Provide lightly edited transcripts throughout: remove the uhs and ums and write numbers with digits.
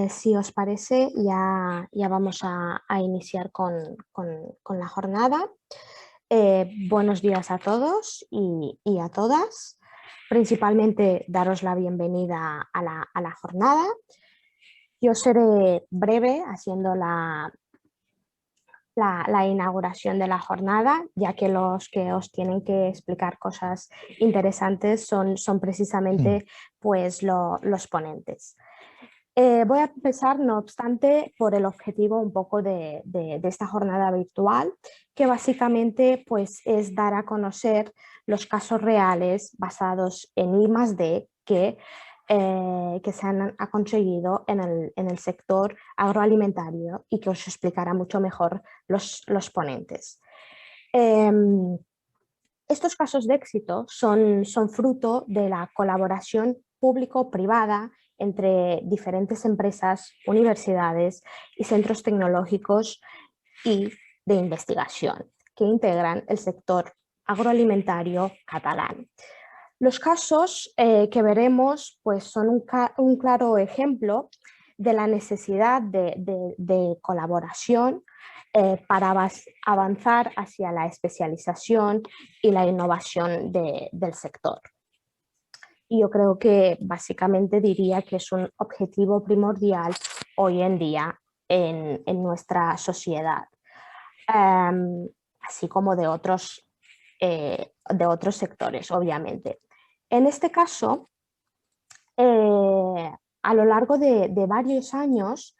Si os parece, ya vamos a iniciar con la jornada. Buenos días a todos y a todas. Principalmente daros la bienvenida a la jornada. Yo seré breve haciendo la inauguración de la jornada, ya que los que os tienen que explicar cosas interesantes son precisamente pues, los ponentes. Voy a empezar, no obstante, por el objetivo un poco de esta jornada virtual, que básicamente pues, es dar a conocer los casos reales basados en I+D que se han conseguido en el sector agroalimentario y que os explicará mucho mejor los ponentes. Estos casos de éxito son fruto de la colaboración público-privada entre diferentes empresas, universidades y centros tecnológicos y de investigación que integran el sector agroalimentario catalán. Los casos que veremos pues, son un claro ejemplo de la necesidad de colaboración para avanzar hacia la especialización y la innovación del sector. Y yo creo que básicamente diría que es un objetivo primordial hoy en día en nuestra sociedad, así como de otros sectores, obviamente. En este caso, a lo largo de varios años,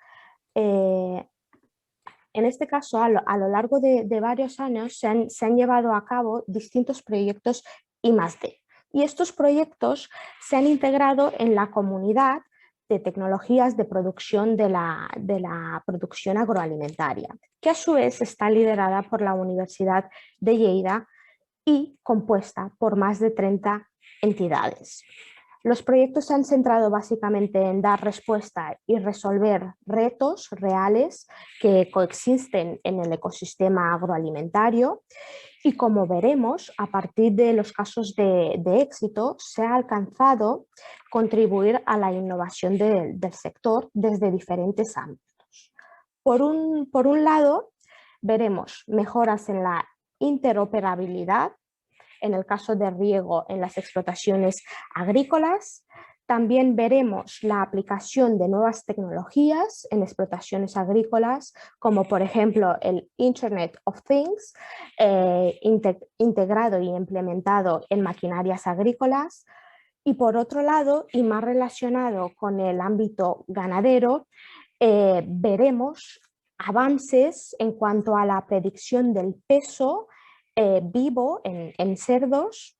se han llevado a cabo distintos proyectos I+D. Y estos proyectos se han integrado en la comunidad de tecnologías de producción de la producción agroalimentaria, que a su vez está liderada por la Universidad de Lleida y compuesta por más de 30 entidades. Los proyectos se han centrado básicamente en dar respuesta y resolver retos reales que coexisten en el ecosistema agroalimentario y, como veremos, a partir de los casos de éxito se ha alcanzado contribuir a la innovación del sector desde diferentes ámbitos. Por un lado, veremos mejoras en la interoperabilidad, en el caso de riego en las explotaciones agrícolas. También veremos la aplicación de nuevas tecnologías en explotaciones agrícolas, como por ejemplo el Internet of Things, integrado y implementado en maquinarias agrícolas. Y por otro lado, y más relacionado con el ámbito ganadero, veremos avances en cuanto a la predicción del peso vivo en cerdos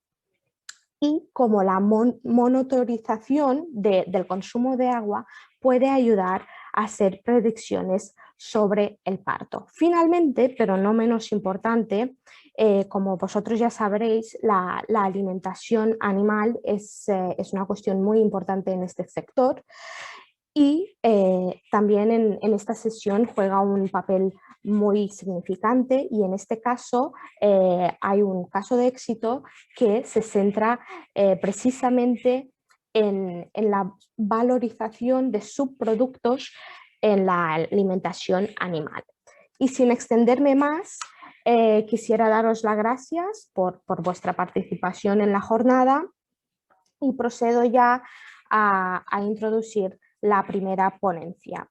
y cómo la monitorización del consumo de agua puede ayudar a hacer predicciones sobre el parto. Finalmente, pero no menos importante, como vosotros ya sabréis, la alimentación animal es una cuestión muy importante en este sector. Y también en esta sesión juega un papel muy significante, y en este caso hay un caso de éxito que se centra precisamente en la valorización de subproductos en la alimentación animal. Y sin extenderme más, quisiera daros las gracias por vuestra participación en la jornada y procedo ya a introducir la primera ponencia.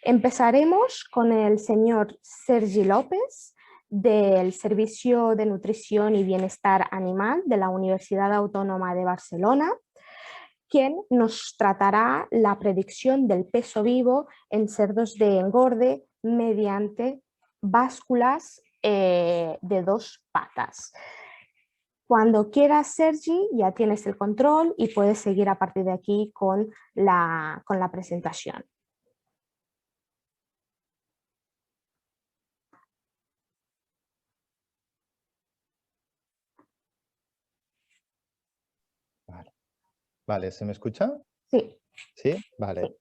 Empezaremos con el señor Sergi López, del Servicio de Nutrición y Bienestar Animal de la Universidad Autónoma de Barcelona, quien nos tratará la predicción del peso vivo en cerdos de engorde mediante básculas de 2 patas. Cuando quieras, Sergi, ya tienes el control y puedes seguir a partir de aquí con la presentación. Vale, ¿se me escucha? Sí. ¿Sí? Vale. Sí.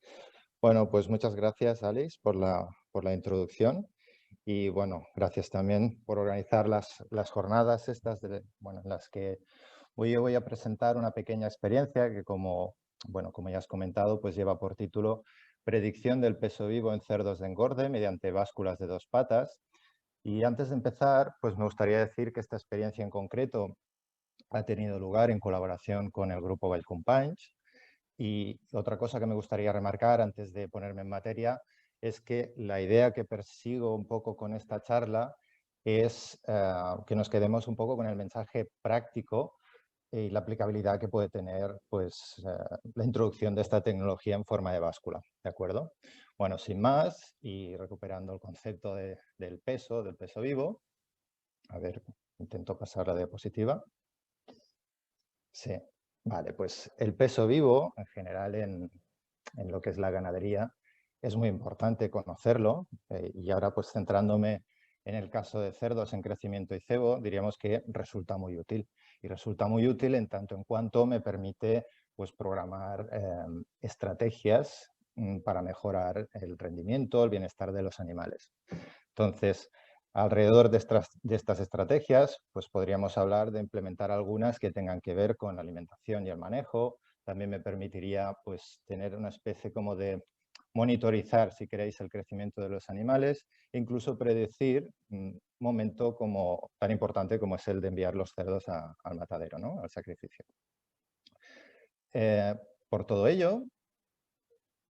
Bueno, pues muchas gracias, Alice, por la introducción. Y bueno, gracias también por organizar las jornadas estas, en las que hoy yo voy a presentar una pequeña experiencia que, como ya has comentado, pues lleva por título predicción del peso vivo en cerdos de engorde mediante básculas de 2 patas. Y antes de empezar, pues me gustaría decir que esta experiencia en concreto ha tenido lugar en colaboración con el grupo Vallcompanys. Y otra cosa que me gustaría remarcar antes de ponerme en materia es que la idea que persigo un poco con esta charla es que nos quedemos un poco con el mensaje práctico y la aplicabilidad que puede tener pues, la introducción de esta tecnología en forma de báscula, ¿de acuerdo? Bueno, sin más, y recuperando el concepto del peso vivo, a ver, intento pasar la diapositiva. Sí, vale, pues el peso vivo, en general en lo que es la ganadería, es muy importante conocerlo y ahora pues centrándome en el caso de cerdos en crecimiento y cebo, diríamos que resulta muy útil. Y resulta muy útil en tanto en cuanto me permite pues programar estrategias para mejorar el rendimiento, el bienestar de los animales. Entonces, alrededor de estas estrategias, pues podríamos hablar de implementar algunas que tengan que ver con la alimentación y el manejo. También me permitiría pues, tener una especie como de monitorizar, si queréis, el crecimiento de los animales e incluso predecir un momento como, tan importante como es el de enviar los cerdos al matadero, ¿no? Al sacrificio. Por todo ello,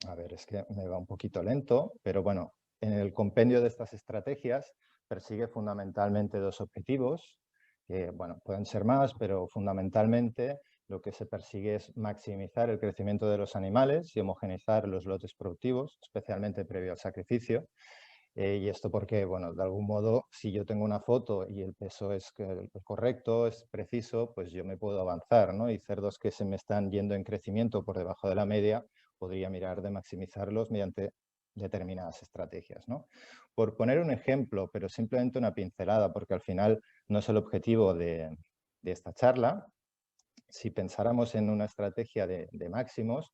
a ver, es que me va un poquito lento, pero bueno, en el compendio de estas estrategias persigue fundamentalmente 2 objetivos, que bueno, pueden ser más, pero fundamentalmente lo que se persigue es maximizar el crecimiento de los animales y homogeneizar los lotes productivos, especialmente previo al sacrificio. Y esto porque, bueno, de algún modo, si yo tengo una foto y el peso es correcto, es preciso, pues yo me puedo avanzar, ¿no? Y cerdos que se me están yendo en crecimiento por debajo de la media, podría mirar de maximizarlos mediante determinadas estrategias, ¿no? Por poner un ejemplo, pero simplemente una pincelada, porque al final no es el objetivo de esta charla, si pensáramos en una estrategia de máximos,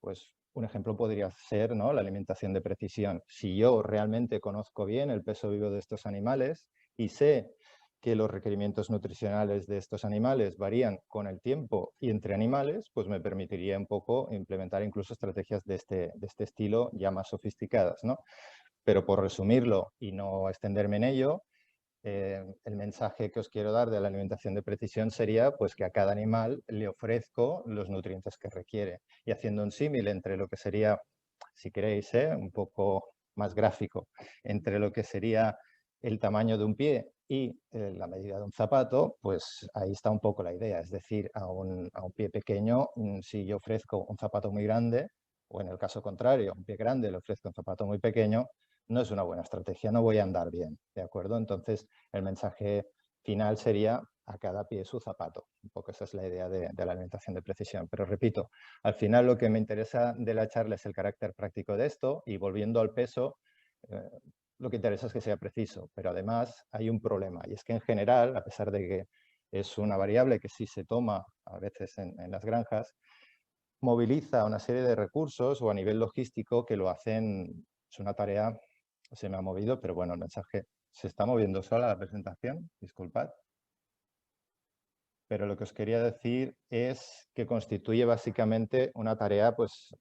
pues un ejemplo podría ser, ¿no?, la alimentación de precisión. Si yo realmente conozco bien el peso vivo de estos animales y sé que los requerimientos nutricionales de estos animales varían con el tiempo y entre animales, pues me permitiría un poco implementar incluso estrategias de este estilo ya más sofisticadas, ¿no? Pero por resumirlo y no extenderme en ello, el mensaje que os quiero dar de la alimentación de precisión sería pues, que a cada animal le ofrezco los nutrientes que requiere. Y haciendo un símil entre lo que sería, si queréis, un poco más gráfico, entre lo que sería el tamaño de un pie y la medida de un zapato, pues ahí está un poco la idea. Es decir, a un pie pequeño, si yo ofrezco un zapato muy grande, o en el caso contrario, a un pie grande le ofrezco un zapato muy pequeño, no es una buena estrategia, no voy a andar bien, ¿de acuerdo? Entonces, el mensaje final sería a cada pie su zapato. Un poco esa es la idea de la alimentación de precisión. Pero repito, al final lo que me interesa de la charla es el carácter práctico de esto y volviendo al peso, lo que interesa es que sea preciso, pero además hay un problema y es que en general, a pesar de que es una variable que sí se toma a veces en las granjas, moviliza una serie de recursos o a nivel logístico que lo hacen, es una tarea, se me ha movido, pero bueno, el mensaje se está moviendo sola la presentación, disculpad. Pero lo que os quería decir es que constituye básicamente una tarea pues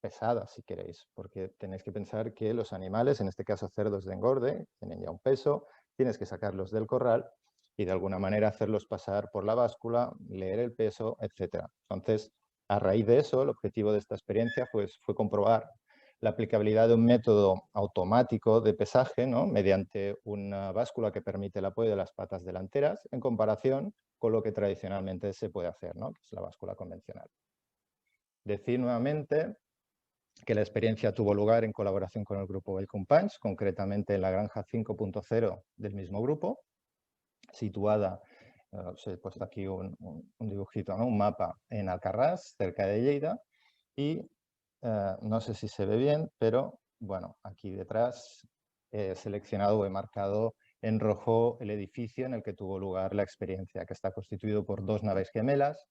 pesada, si queréis, porque tenéis que pensar que los animales, en este caso cerdos de engorde, tienen ya un peso, tienes que sacarlos del corral y de alguna manera hacerlos pasar por la báscula, leer el peso, etc. Entonces, a raíz de eso, el objetivo de esta experiencia pues, fue comprobar la aplicabilidad de un método automático de pesaje, ¿no?, mediante una báscula que permite el apoyo de las patas delanteras en comparación con lo que tradicionalmente se puede hacer, ¿no?, que es la báscula convencional. Decir nuevamente que la experiencia tuvo lugar en colaboración con el grupo Vallcompanys, concretamente en la granja 5.0 del mismo grupo, situada, os he puesto aquí un dibujito, ¿no?, un mapa en Alcarràs, cerca de Lleida, y no sé si se ve bien, pero bueno, aquí detrás he seleccionado o he marcado en rojo el edificio en el que tuvo lugar la experiencia, que está constituido por 2 naves gemelas,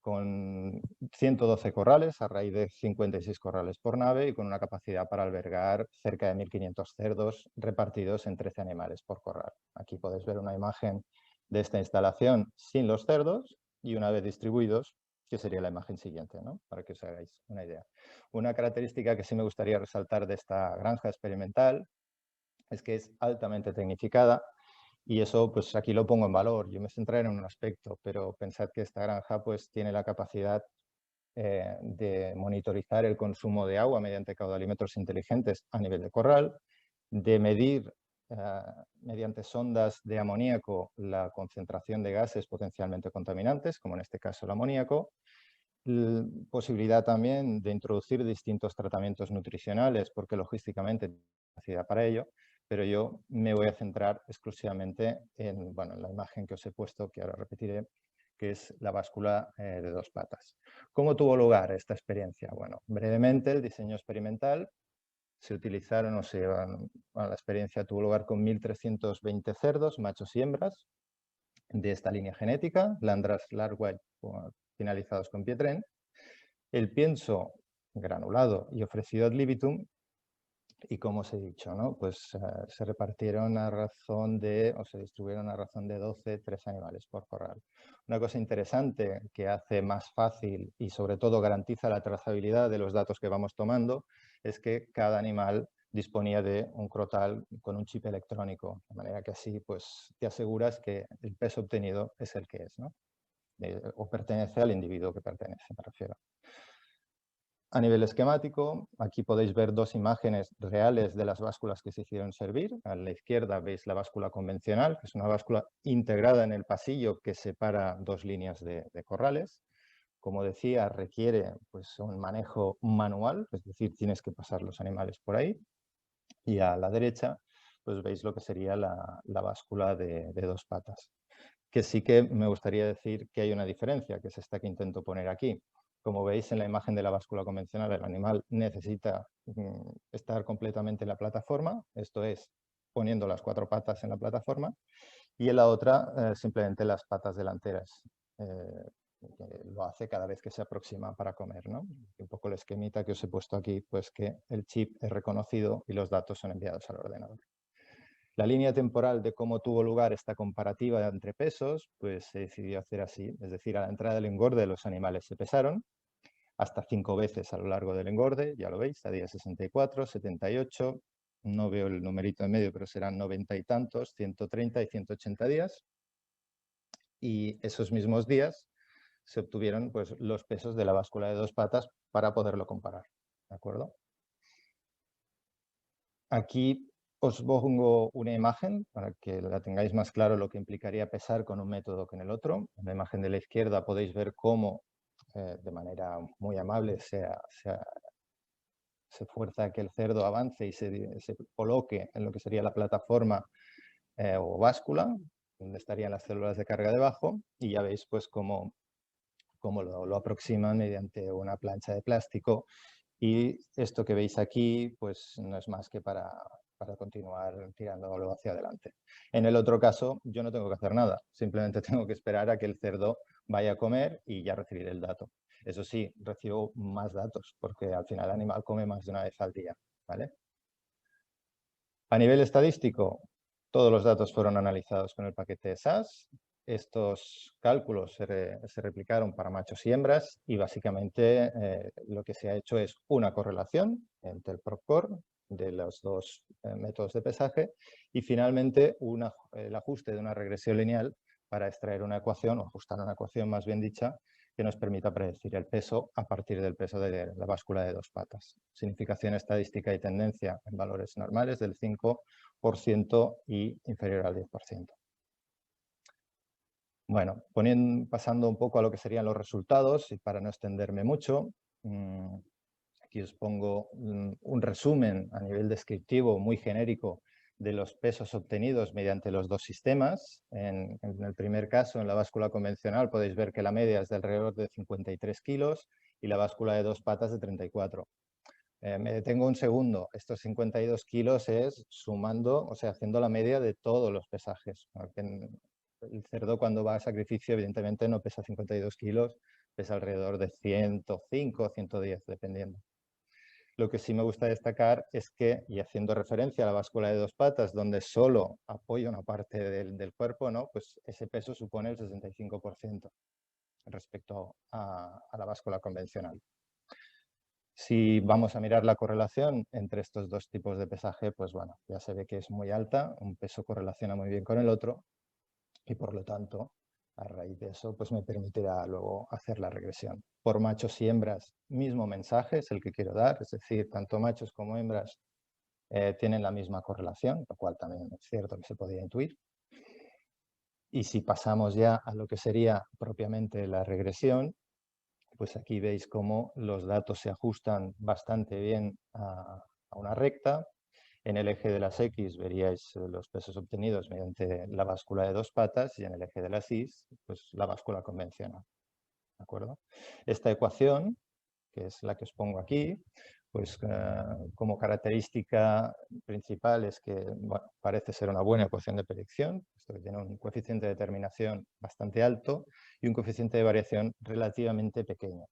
con 112 corrales, a raíz de 56 corrales por nave y con una capacidad para albergar cerca de 1.500 cerdos repartidos en 13 animales por corral. Aquí podéis ver una imagen de esta instalación sin los cerdos y una vez distribuidos que sería la imagen siguiente, ¿no? Para que os hagáis una idea. Una característica que sí me gustaría resaltar de esta granja experimental es que es altamente tecnificada y eso, pues aquí lo pongo en valor. Yo me centraré en un aspecto, pero pensad que esta granja pues tiene la capacidad de monitorizar el consumo de agua mediante caudalímetros inteligentes a nivel de corral, de medir mediante sondas de amoníaco la concentración de gases potencialmente contaminantes, como en este caso el amoníaco, posibilidad también de introducir distintos tratamientos nutricionales, porque logísticamente hay capacidad para ello, pero yo me voy a centrar exclusivamente en, bueno, en la imagen que os he puesto, que ahora repetiré, que es la báscula de 2 patas. ¿Cómo tuvo lugar esta experiencia? Bueno, brevemente, el diseño experimental se utilizaron, o sea, la experiencia tuvo lugar con 1.320 cerdos, machos y hembras, de esta línea genética, Landrace Larwhite, finalizados con Pietren. El pienso granulado y ofrecido ad libitum, y como os he dicho, ¿no? Pues se repartieron a razón de, o se distribuyeron a razón de 12, 3 animales por corral. Una cosa interesante que hace más fácil y sobre todo garantiza la trazabilidad de los datos que vamos tomando es que cada animal disponía de un crotal con un chip electrónico, de manera que así pues te aseguras que el peso obtenido es el que es, ¿no? O pertenece al individuo que pertenece, me refiero. A nivel esquemático, aquí podéis ver 2 imágenes reales de las básculas que se hicieron servir. A la izquierda veis la báscula convencional, que es una báscula integrada en el pasillo que separa 2 líneas de corrales. Como decía, requiere pues, un manejo manual, es decir, tienes que pasar los animales por ahí. Y a la derecha pues veis lo que sería la báscula de 2 patas. Que sí que me gustaría decir que hay una diferencia, que es esta que intento poner aquí. Como veis en la imagen de la báscula convencional, el animal necesita estar completamente en la plataforma, esto es, poniendo las 4 patas en la plataforma, y en la otra simplemente las patas delanteras. Que lo hace cada vez que se aproxima para comer, ¿no? Un poco el esquemita que os he puesto aquí, pues que el chip es reconocido y los datos son enviados al ordenador. La línea temporal de cómo tuvo lugar esta comparativa entre pesos, pues se decidió hacer así, es decir, a la entrada del engorde los animales se pesaron hasta 5 veces a lo largo del engorde, ya lo veis, a día 64, 78, no veo el numerito en medio, pero serán 90 y tantos, 130 y 180 días, y esos mismos días se obtuvieron pues, los pesos de la báscula de 2 patas para poderlo comparar, ¿de acuerdo? Aquí os pongo una imagen para que la tengáis más claro lo que implicaría pesar con un método que en el otro. En la imagen de la izquierda podéis ver cómo, de manera muy amable, se fuerza a que el cerdo avance y se coloque en lo que sería la plataforma o báscula, donde estarían las células de carga debajo, y ya veis pues cómo lo aproximan mediante una plancha de plástico. Y esto que veis aquí, pues no es más que para continuar tirándolo hacia adelante. En el otro caso, yo no tengo que hacer nada, simplemente tengo que esperar a que el cerdo vaya a comer y ya recibiré el dato. Eso sí, recibo más datos, porque al final el animal come más de una vez al día, ¿vale? A nivel estadístico, todos los datos fueron analizados con el paquete SAS. Estos cálculos se replicaron para machos y hembras y básicamente lo que se ha hecho es una correlación entre el PropCore de los 2 métodos de pesaje y finalmente el ajuste de una regresión lineal para extraer una ecuación o ajustar una ecuación más bien dicha que nos permita predecir el peso a partir del peso de la báscula de 2 patas. Significación estadística y tendencia en valores normales del 5% y inferior al 10%. Bueno, pasando un poco a lo que serían los resultados y para no extenderme mucho, aquí os pongo un resumen a nivel descriptivo muy genérico de los pesos obtenidos mediante los 2 sistemas. En el primer caso, en la báscula convencional, podéis ver que la media es de alrededor de 53 kilos y la báscula de 2 patas de 34. Me detengo un segundo. Estos 52 kilos es sumando, o sea, haciendo la media de todos los pesajes. El cerdo cuando va a sacrificio, evidentemente, no pesa 52 kilos, pesa alrededor de 105 o 110, dependiendo. Lo que sí me gusta destacar es que, y haciendo referencia a la báscula de 2 patas, donde solo apoya una parte del cuerpo, ¿no? Pues ese peso supone el 65%. respecto a la báscula convencional. Si vamos a mirar la correlación entre estos dos tipos de pesaje, pues bueno, ya se ve que es muy alta, un peso correlaciona muy bien con el otro y por lo tanto, a raíz de eso, pues me permitirá luego hacer la regresión. Por machos y hembras, mismo mensaje es el que quiero dar, es decir, tanto machos como hembras tienen la misma correlación, lo cual también es cierto que se podía intuir. Y si pasamos ya a lo que sería propiamente la regresión, pues aquí veis cómo los datos se ajustan bastante bien a una recta. En el eje de las X veríais los pesos obtenidos mediante la báscula de 2 patas y en el eje de las Y, pues la báscula convencional. ¿De acuerdo? Esta ecuación, que es la que os pongo aquí, pues como característica principal es que bueno, parece ser una buena ecuación de predicción, puesto que tiene un coeficiente de determinación bastante alto y un coeficiente de variación relativamente pequeño.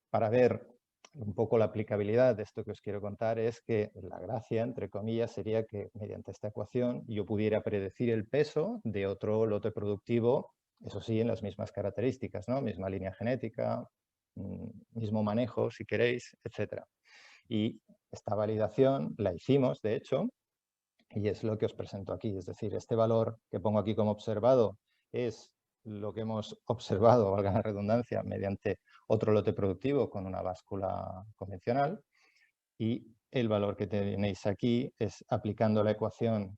Para ver un poco la aplicabilidad de esto que os quiero contar es que la gracia, entre comillas, sería que mediante esta ecuación yo pudiera predecir el peso de otro lote productivo, eso sí, en las mismas características, ¿no? Misma línea genética, mismo manejo, si queréis, etc. Y esta validación la hicimos, de hecho, y es lo que os presento aquí. Es decir, este valor que pongo aquí como observado es lo que hemos observado, valga la redundancia, mediante otro lote productivo con una báscula convencional. Y el valor que tenéis aquí es aplicando la ecuación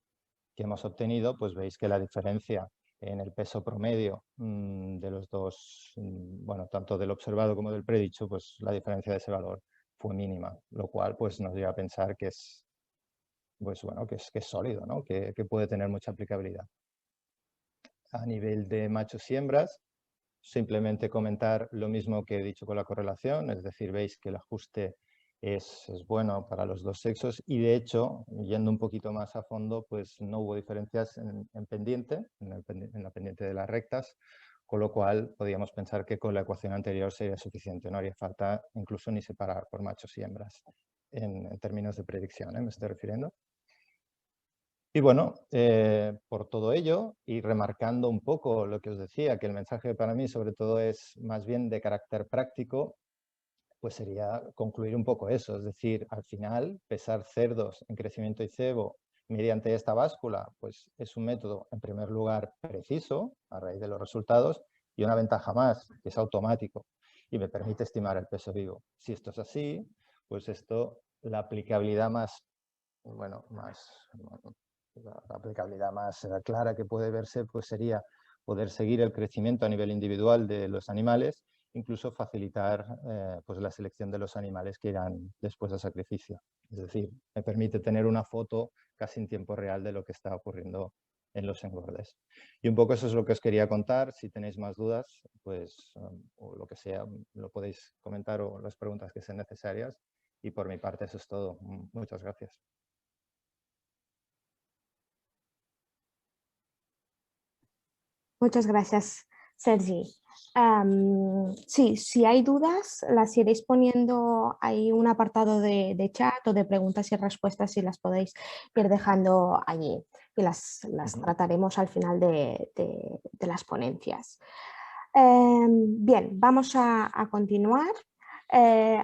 que hemos obtenido, pues veis que la diferencia en el peso promedio de los dos, bueno, tanto del observado como del predicho, pues la diferencia de ese valor fue mínima, lo cual pues nos lleva a pensar que es, pues bueno, que es sólido, ¿no? Que puede tener mucha aplicabilidad. A nivel de machos y hembras, simplemente comentar lo mismo que he dicho con la correlación, es decir, veis que el ajuste es bueno para los dos sexos y de hecho, yendo un poquito más a fondo, pues no hubo diferencias en pendiente, en la pendiente de las rectas, con lo cual podíamos pensar que con la ecuación anterior sería suficiente, no haría falta incluso ni separar por machos y hembras en términos de predicción, me estoy refiriendo. Y bueno, por todo ello, y remarcando un poco lo que os decía, que el mensaje para mí sobre todo es más bien de carácter práctico, pues sería concluir un poco eso, es decir, al final pesar cerdos en crecimiento y cebo mediante esta báscula, pues es un método en primer lugar preciso a raíz de los resultados y una ventaja más, que es automático y me permite estimar el peso vivo. Si esto es así, pues esto, la aplicabilidad más, bueno, la aplicabilidad más clara que puede verse pues sería poder seguir el crecimiento a nivel individual de los animales, incluso facilitar pues la selección de los animales que irán después del sacrificio. Es decir, me permite tener una foto casi en tiempo real de lo que está ocurriendo en los engordes. Y un poco eso es lo que os quería contar. Si tenéis más dudas, pues o lo que sea, lo podéis comentar o las preguntas que sean necesarias. Y por mi parte eso es todo. Muchas gracias. Muchas gracias, Sergi. Sí, si hay dudas, las iréis poniendo ahí un apartado de chat o de preguntas y respuestas y las podéis ir dejando allí y las trataremos al final de las ponencias. Bien, vamos a continuar.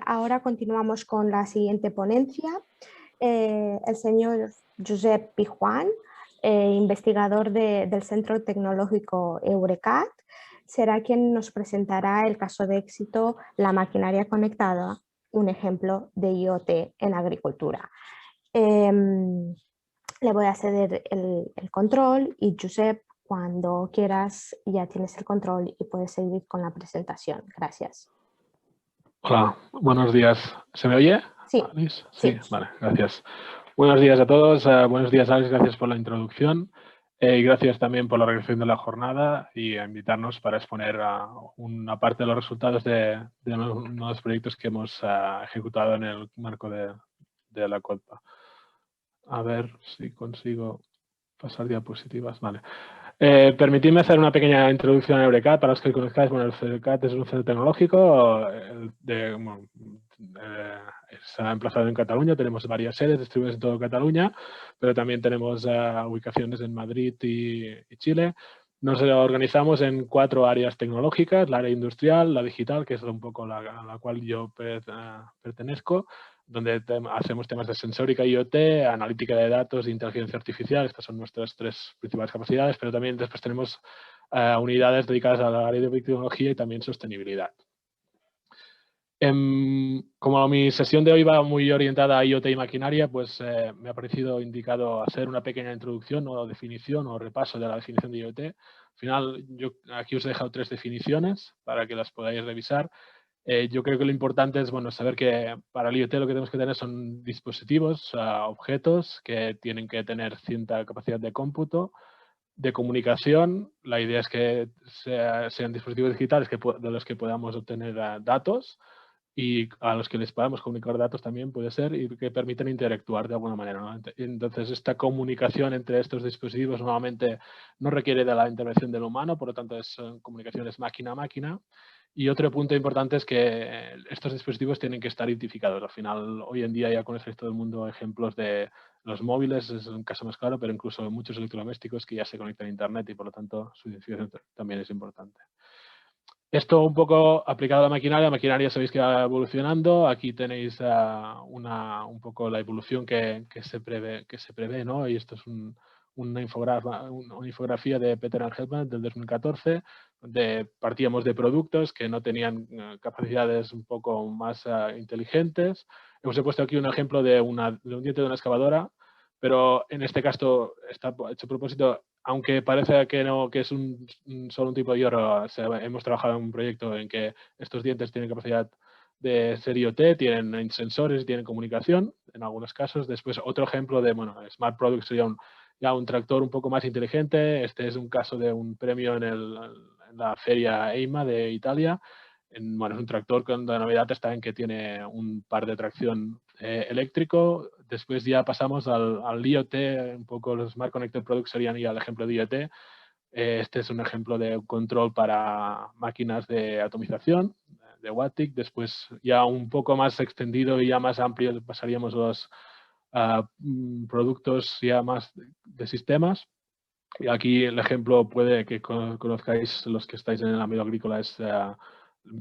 Ahora continuamos con la siguiente ponencia. El señor Josep Pijuan, investigador del Centro Tecnológico Eurecat, será quien nos presentará el caso de éxito La maquinaria conectada, un ejemplo de IoT en agricultura. Le voy a ceder el control y Josep, cuando quieras ya tienes el control y puedes seguir con la presentación. Gracias. Hola, buenos días. ¿Se me oye? Sí. Sí, vale, gracias. Buenos días a todos. Buenos días, Alex. Gracias por la introducción. Y gracias también por la organización de la jornada y a invitarnos para exponer una parte de los resultados de uno proyectos que hemos ejecutado en el marco de la CODPA. A ver si consigo pasar diapositivas. Vale. Permitidme hacer una pequeña introducción a Eurecat. Para los que conozcáis, bueno, el Eurecat es un centro tecnológico está emplazado en Cataluña. Tenemos varias sedes distribuidas en toda Cataluña, pero también tenemos ubicaciones en Madrid y Chile. Nos organizamos en 4 áreas tecnológicas: la área industrial, la digital, que es un poco a la cual yo pertenezco, donde hacemos temas de sensórica, IoT, analítica de datos e inteligencia artificial. Estas son nuestras 3 principales capacidades, pero también después tenemos unidades dedicadas a la área de biotecnología y también sostenibilidad. Como mi sesión de hoy va muy orientada a IoT y maquinaria, pues me ha parecido indicado hacer una pequeña introducción o definición o repaso de la definición de IoT. Al final, yo aquí os he dejado 3 definiciones para que las podáis revisar. Yo creo que lo importante es saber que para el IoT lo que tenemos que tener son dispositivos, objetos que tienen que tener cierta capacidad de cómputo, de comunicación. La idea es que sean dispositivos digitales de los que podamos obtener datos, y a los que les podamos comunicar datos también puede ser, y que permiten interactuar de alguna manera, ¿no? Entonces, esta comunicación entre estos dispositivos normalmente no requiere de la intervención del humano, por lo tanto, son comunicaciones máquina a máquina. Y otro punto importante es que estos dispositivos tienen que estar identificados. Al final, hoy en día ya conocéis todo el mundo ejemplos de los móviles, es un caso más claro, pero incluso muchos electrodomésticos que ya se conectan a Internet y, por lo tanto, su identificación también es importante. Esto un poco aplicado a la maquinaria. La maquinaria sabéis que va evolucionando. Aquí tenéis un poco la evolución que se prevé, ¿no? Y esto es una infografía de Peter and Helpman del 2014, donde partíamos de productos que no tenían capacidades un poco más inteligentes. Hemos puesto aquí un ejemplo de un diente de una excavadora, pero en este caso está hecho a propósito. Aunque parece que no, que es solo un tipo de hierro, hemos trabajado en un proyecto en que estos dientes tienen capacidad de ser IoT, tienen sensores, tienen comunicación en algunos casos. Después, otro ejemplo de Smart Products sería ya un tractor un poco más inteligente. Este es un caso de un premio en la feria EIMA de Italia. Es un tractor con la novedad está en que tiene un par de tracción eléctrico. Después ya pasamos al IoT, un poco los Smart Connected Products serían ya el ejemplo de IoT. Este es un ejemplo de control para máquinas de atomización, de Wattic. Después ya un poco más extendido y ya más amplio pasaríamos los productos ya más de sistemas. Y aquí el ejemplo puede que conozcáis los que estáis en el ámbito agrícola es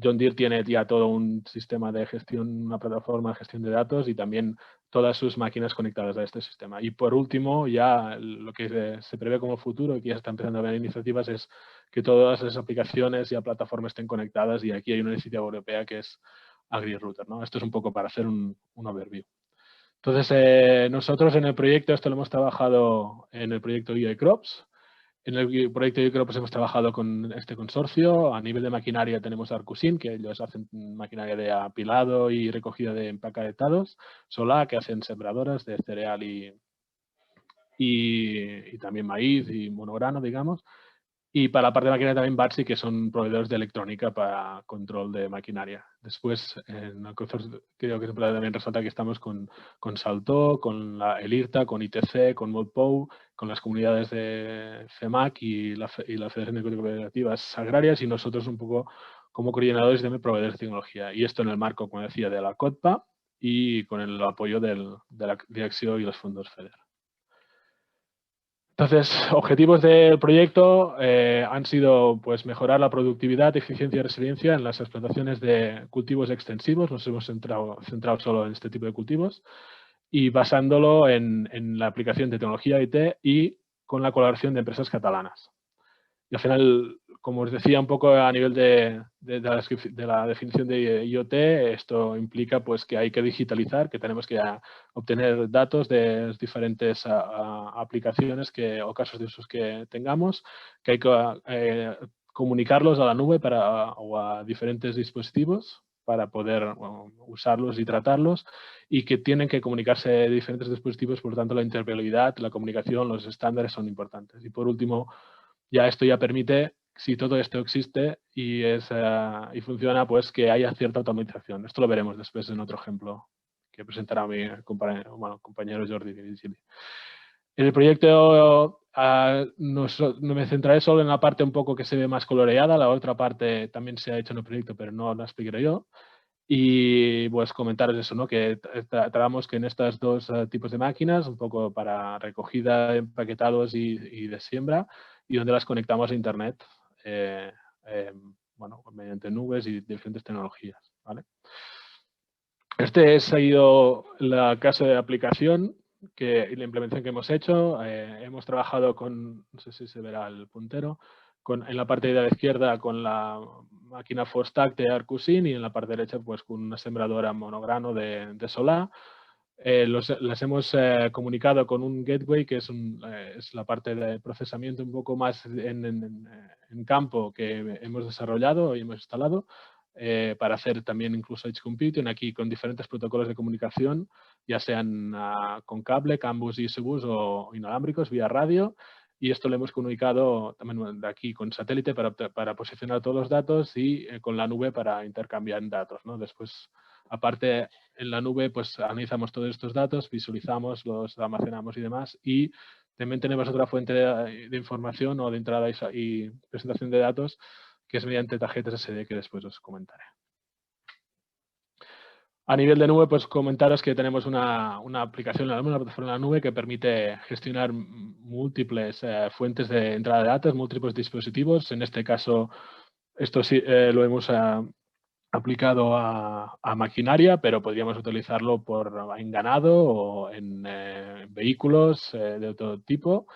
John Deere tiene ya todo un sistema de gestión, una plataforma de gestión de datos y también todas sus máquinas conectadas a este sistema. Y por último, ya lo que se prevé como futuro y que ya se está empezando a ver iniciativas es que todas esas aplicaciones y plataformas estén conectadas, y aquí hay una iniciativa europea que es AgriRouter, ¿no? Esto es un poco para hacer un overview. Entonces, nosotros en el proyecto, esto lo hemos trabajado en el proyecto UI Crops. En el proyecto UI Crops hemos trabajado con este consorcio. A nivel de maquinaria tenemos Arcusin, que ellos hacen maquinaria de apilado y recogida de empaquetados. Solar, que hacen sembradoras de cereal y también maíz y monograno, digamos. Y para la parte de maquinaria también Batsi, que son proveedores de electrónica para control de maquinaria. Después, en el consorcio, creo que siempre también resalta que estamos con Salto, con el IRTA, con ITC, con Modpou, con las comunidades de CEMAC y la Federación de Cooperativas Agrarias, y nosotros un poco como coordinadores de proveedores de tecnología. Y esto en el marco, como decía, de la COTPA y con el apoyo de la Dirección y los fondos FEDER. Entonces, objetivos del proyecto han sido mejorar la productividad, eficiencia y resiliencia en las explotaciones de cultivos extensivos. Nos hemos centrado solo en este tipo de cultivos y basándolo en la aplicación de tecnología IT y con la colaboración de empresas catalanas. Y al final, como os decía un poco a nivel de la definición de IoT, esto implica que hay que digitalizar, que tenemos que obtener datos de las diferentes aplicaciones o casos de usos que tengamos, que hay que comunicarlos a la nube o a diferentes dispositivos para poder usarlos y tratarlos, y que tienen que comunicarse diferentes dispositivos, por lo tanto la interoperabilidad, la comunicación, los estándares son importantes. Y por último, esto ya permite, si todo esto existe y funciona, que haya cierta automatización. Esto lo veremos después en otro ejemplo que presentará mi compañero Jordi Virgili. En el proyecto no me centraré solo en la parte un poco que se ve más coloreada, la otra parte también se ha hecho en el proyecto, pero no la explicaré yo. Y comentaros eso, ¿no? Que tratamos que en estos 2 tipos de máquinas, un poco para recogida, empaquetados y de siembra, y donde las conectamos a Internet, bueno, mediante nubes y diferentes tecnologías, ¿vale? Este ha sido la caso de aplicación y la implementación que hemos hecho. Hemos trabajado con, no sé si se verá el puntero, en la parte de la izquierda con la máquina Fostack de Arcusin y en la parte derecha pues con una sembradora monograno de Solá. Las hemos comunicado con un gateway que es la parte de procesamiento un poco más en campo que hemos desarrollado y hemos instalado para hacer también incluso Edge Computing aquí con diferentes protocolos de comunicación, ya sean con cable, CAN bus y S-Bus o inalámbricos vía radio. Y esto lo hemos comunicado también de aquí con satélite para posicionar todos los datos y con la nube para intercambiar datos, ¿no? Después, aparte, en la nube pues analizamos todos estos datos, visualizamos, los almacenamos y demás. Y también tenemos otra fuente de información o de entrada y presentación de datos que es mediante tarjetas SD que después os comentaré. A nivel de nube, pues comentaros que tenemos una aplicación, una plataforma en la nube que permite gestionar múltiples fuentes de entrada de datos, múltiples dispositivos. En este caso, esto sí lo hemos aplicado a maquinaria, pero podríamos utilizarlo en ganado o en vehículos de todo tipo.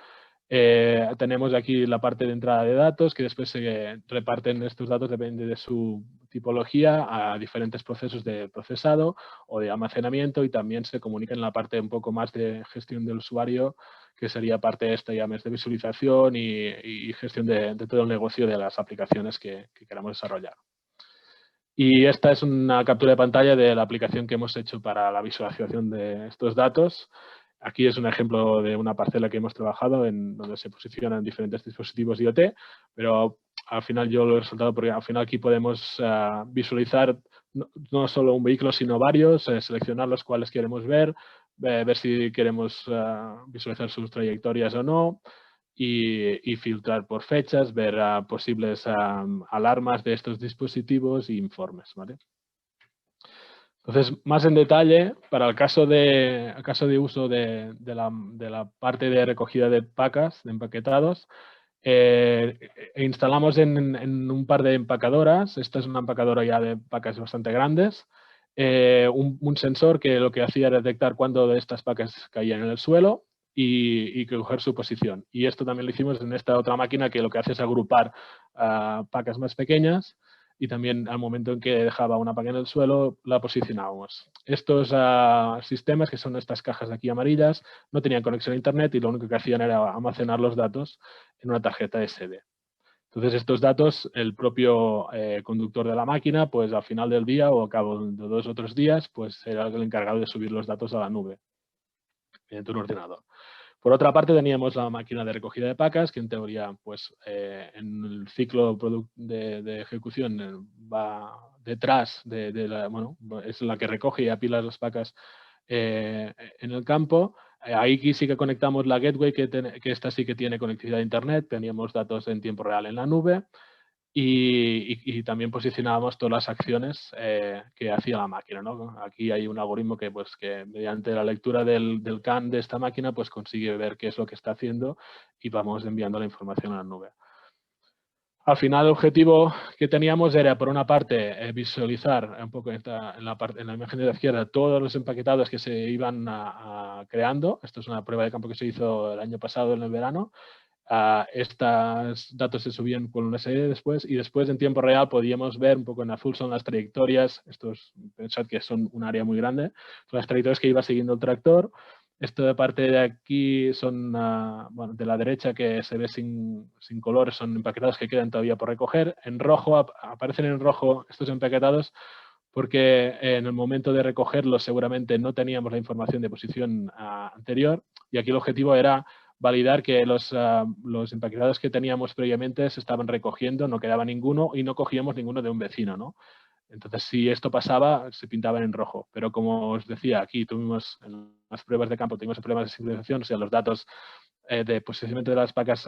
Tenemos aquí la parte de entrada de datos que después se reparten estos datos, depende de su tipología, a diferentes procesos de procesado o de almacenamiento y también se comunica en la parte un poco más de gestión del usuario, que sería parte de esta ya de visualización y gestión de todo el negocio de las aplicaciones que queramos desarrollar. Y esta es una captura de pantalla de la aplicación que hemos hecho para la visualización de estos datos. Aquí es un ejemplo de una parcela que hemos trabajado en donde se posicionan diferentes dispositivos IoT, pero al final yo lo he resaltado porque al final aquí podemos visualizar no solo un vehículo, sino varios, seleccionar los cuales queremos ver si queremos visualizar sus trayectorias o no, y filtrar por fechas, ver posibles alarmas de estos dispositivos e informes, ¿vale? Entonces, más en detalle, para el caso de uso de la parte de recogida de pacas, de empaquetados, instalamos en un par de empacadoras, esta es una empacadora ya de pacas bastante grandes, un sensor que lo que hacía era detectar cuándo de estas pacas caían en el suelo y coger su posición. Y esto también lo hicimos en esta otra máquina que lo que hace es agrupar pacas más pequeñas y también al momento en que dejaba una paca en el suelo la posicionábamos. Estos sistemas, que son estas cajas de aquí amarillas, no tenían conexión a Internet y lo único que hacían era almacenar los datos en una tarjeta SD. Entonces, estos datos, el propio conductor de la máquina, pues al final del día o a cabo de 2 o 3 días, pues era el encargado de subir los datos a la nube mediante un ordenador. Por otra parte, teníamos la máquina de recogida de pacas, que en teoría, pues, en el ciclo de ejecución va detrás bueno, es la que recoge y apila las pacas en el campo. Ahí sí que conectamos la gateway, que esta sí que tiene conectividad a Internet, teníamos datos en tiempo real en la nube. Y también posicionábamos todas las acciones que hacía la máquina, ¿no? Aquí hay un algoritmo que mediante la lectura del CAN de esta máquina pues consigue ver qué es lo que está haciendo y vamos enviando la información a la nube. Al final el objetivo que teníamos era, por una parte, visualizar un poco en la imagen de la izquierda todos los empaquetados que se iban creando. Esto es una prueba de campo que se hizo el año pasado en el verano. Estos datos se subían con una serie después y después en tiempo real podíamos ver un poco en azul son las trayectorias, pensad que son un área muy grande, son las trayectorias que iba siguiendo el tractor. Esto de parte de aquí son, bueno, de la derecha que se ve sin color, son empaquetados que quedan todavía por recoger. En rojo, aparecen en rojo estos empaquetados porque en el momento de recogerlos seguramente no teníamos la información de posición anterior y aquí el objetivo era validar que los empaquetados que teníamos previamente se estaban recogiendo, no quedaba ninguno y no cogíamos ninguno de un vecino, ¿no? Entonces, si esto pasaba, se pintaban en rojo. Pero como os decía, aquí tuvimos en las pruebas de campo, tuvimos problemas de sincronización, o sea, los datos de posicionamiento de las pacas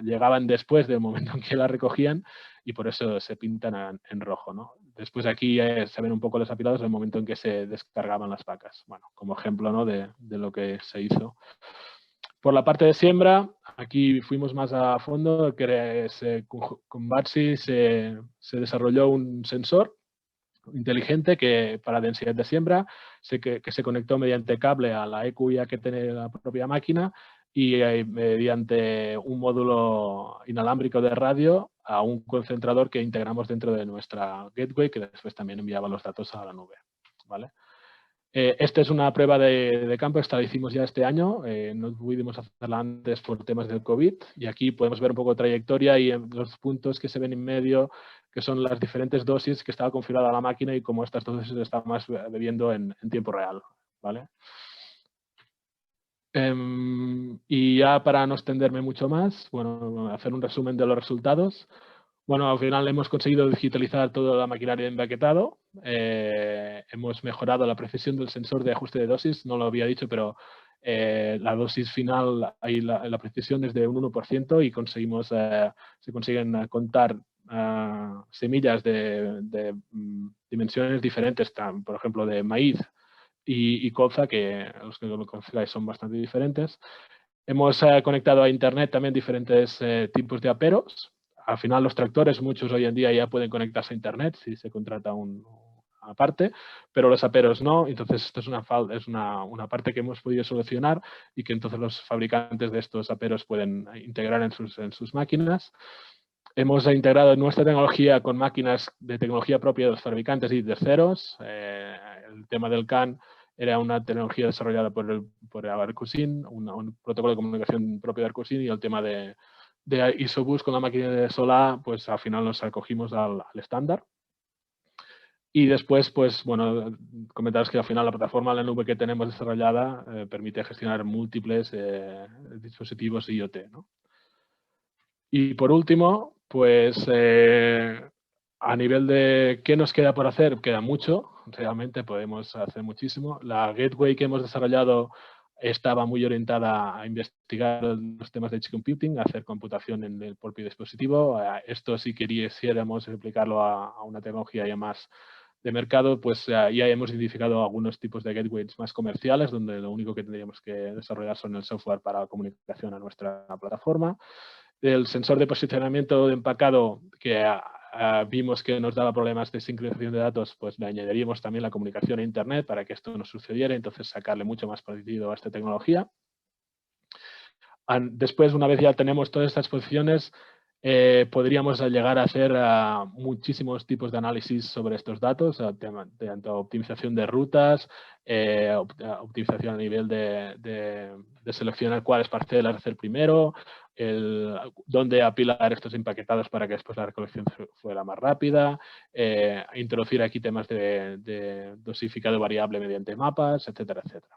llegaban después del momento en que las recogían y por eso se pintan en rojo, ¿no? Después aquí se ven un poco los apilados en el momento en que se descargaban las pacas. Bueno, como ejemplo, ¿no? de lo que se hizo. Por la parte de siembra, aquí fuimos más a fondo, con Batsi se desarrolló un sensor inteligente que para densidad de siembra que se conectó mediante cable a la EQIA que tiene la propia máquina y mediante un módulo inalámbrico de radio a un concentrador que integramos dentro de nuestra gateway que después también enviaba los datos a la nube, ¿vale? Esta es una prueba de campo, esta la hicimos ya este año, no pudimos hacerla antes por temas del COVID y aquí podemos ver un poco de trayectoria y los puntos que se ven en medio, que son las diferentes dosis que estaba configurada la máquina y cómo estas dosis están más bebiendo en tiempo real, ¿vale? Y ya para no extenderme mucho más, bueno, hacer un resumen de los resultados. Bueno, al final hemos conseguido digitalizar toda la maquinaria de empaquetado. Hemos mejorado la precisión del sensor de ajuste de dosis. No lo había dicho, pero la dosis final, ahí la precisión es de un 1% y se consiguen contar semillas de dimensiones diferentes, por ejemplo, de maíz y colza, que los que lo conozcáis son bastante diferentes. Hemos conectado a Internet también diferentes tipos de aperos. Al final los tractores, muchos hoy en día ya pueden conectarse a Internet si se contrata aparte, pero los aperos no. Entonces esto es una parte que hemos podido solucionar y que entonces los fabricantes de estos aperos pueden integrar en sus máquinas. Hemos integrado nuestra tecnología con máquinas de tecnología propia de los fabricantes y terceros. El tema del CAN era una tecnología desarrollada por Arcusin, un protocolo de comunicación propio de Arcusin, y el tema de Isobus con la máquina de Solar, pues al final nos acogimos al estándar. Y después, pues bueno, comentaros que al final la plataforma en la nube que tenemos desarrollada permite gestionar múltiples dispositivos IoT, ¿no? Y por último, pues a nivel de qué nos queda por hacer, queda mucho, realmente podemos hacer muchísimo. La gateway que hemos desarrollado estaba muy orientada a investigar los temas de edge computing, a hacer computación en el propio dispositivo. Esto si quisiéramos aplicarlo a una tecnología ya más de mercado, pues ya hemos identificado algunos tipos de gateways más comerciales, donde lo único que tendríamos que desarrollar son el software para comunicación a nuestra plataforma. El sensor de posicionamiento de empacado, que vimos que nos daba problemas de sincronización de datos, pues le añadiríamos también la comunicación a Internet para que esto no sucediera, entonces sacarle mucho más partido a esta tecnología. Después, una vez ya tenemos todas estas posiciones, podríamos llegar a hacer muchísimos tipos de análisis sobre estos datos, tanto optimización de rutas, optimización a nivel de seleccionar cuáles parcelas hacer primero, dónde apilar estos empaquetados para que después la recolección fuera más rápida, introducir aquí temas de dosificado variable mediante mapas, etcétera, etcétera.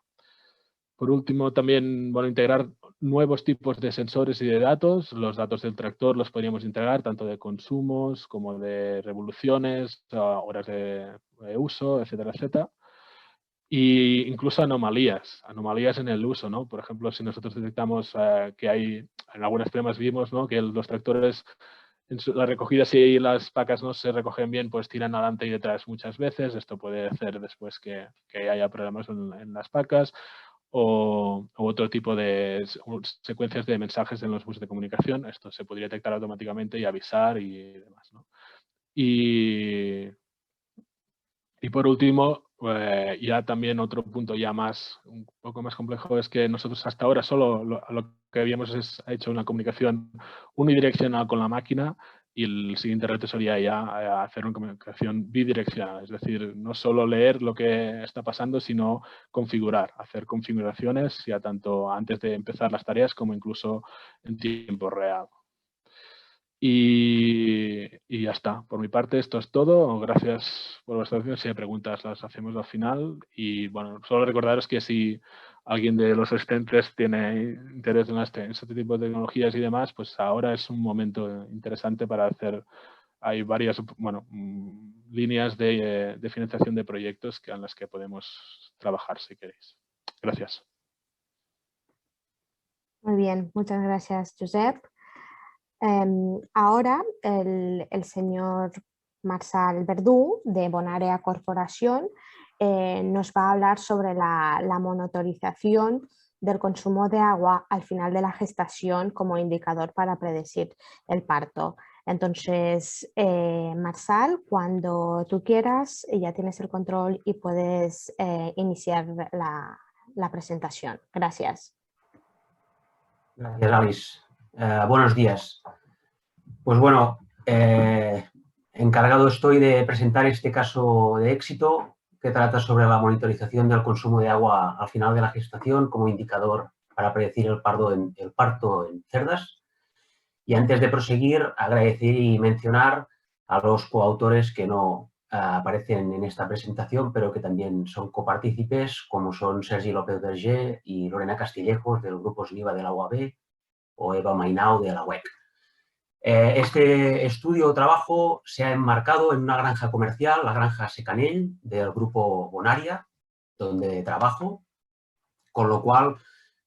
Por último, también integrar nuevos tipos de sensores y de datos. Los datos del tractor los podríamos integrar tanto de consumos como de revoluciones, horas de uso, etcétera, etcétera. Y incluso anomalías en el uso, ¿no? Por ejemplo, si nosotros detectamos que hay, en algunas pruebas vimos, ¿no?, que los tractores, las recogidas y las pacas no se recogen bien, pues tiran adelante y detrás muchas veces. Esto puede hacer después que haya problemas en las pacas. O otro tipo de secuencias de mensajes en los buses de comunicación. Esto se podría detectar automáticamente y avisar y demás, ¿no? Y por último, ya también otro punto ya un poco más complejo es que nosotros hasta ahora solo lo que habíamos hecho una comunicación unidireccional con la máquina, y el siguiente reto sería ya hacer una comunicación bidireccional, es decir, no solo leer lo que está pasando, sino hacer configuraciones ya tanto antes de empezar las tareas como incluso en tiempo real. Y ya está. Por mi parte, esto es todo. Gracias por vuestra atención. Si hay preguntas, las hacemos al final. Y bueno, solo recordaros que si alguien de los asistentes tiene interés en este tipo de tecnologías y demás, pues ahora es un momento interesante para hacer. Hay varias líneas de financiación de proyectos en las que podemos trabajar si queréis. Gracias. Muy bien, muchas gracias, Josep. Ahora el señor Marçal Verdú de Bonarea Corporación nos va a hablar sobre la monitorización del consumo de agua al final de la gestación como indicador para predecir el parto. Entonces, Marsal, cuando tú quieras, ya tienes el control y puedes iniciar la presentación. Gracias. Gracias, Alice. Buenos días. Pues bueno, encargado estoy de presentar este caso de éxito que trata sobre la monitorización del consumo de agua al final de la gestación como indicador para predecir el parto en cerdas. Y antes de proseguir, agradecer y mencionar a los coautores que no aparecen en esta presentación, pero que también son copartícipes, como son Sergi López-Vergé y Lorena Castillejos, del Grupo SNIVA de la UAB, o Eva Mainau, de la UEC. Este estudio o trabajo se ha enmarcado en una granja comercial, la granja Secanell, del Grupo Bonaria, donde trabajo, con lo cual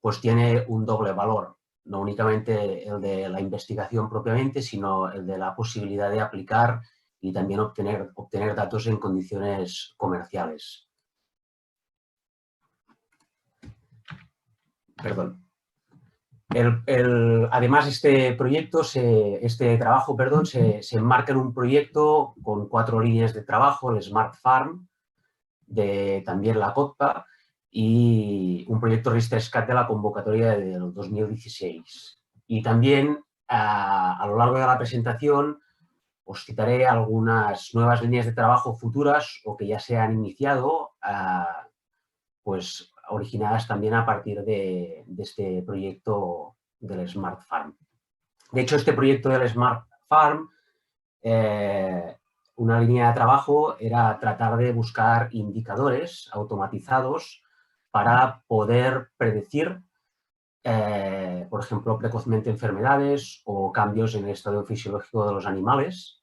pues tiene un doble valor, no únicamente el de la investigación propiamente, sino el de la posibilidad de aplicar y también obtener datos en condiciones comerciales. Perdón. Además, este trabajo se enmarca en un proyecto con 4 líneas de trabajo, el Smart Farm, también la COTPA, y un proyecto RISC-SCAT de la convocatoria del 2016. Y también, a lo largo de la presentación, os citaré algunas nuevas líneas de trabajo futuras o que ya se han iniciado, pues originadas también a partir de este proyecto del Smart Farm. De hecho, este proyecto del Smart Farm, una línea de trabajo era tratar de buscar indicadores automatizados para poder predecir, por ejemplo, precozmente enfermedades o cambios en el estado fisiológico de los animales.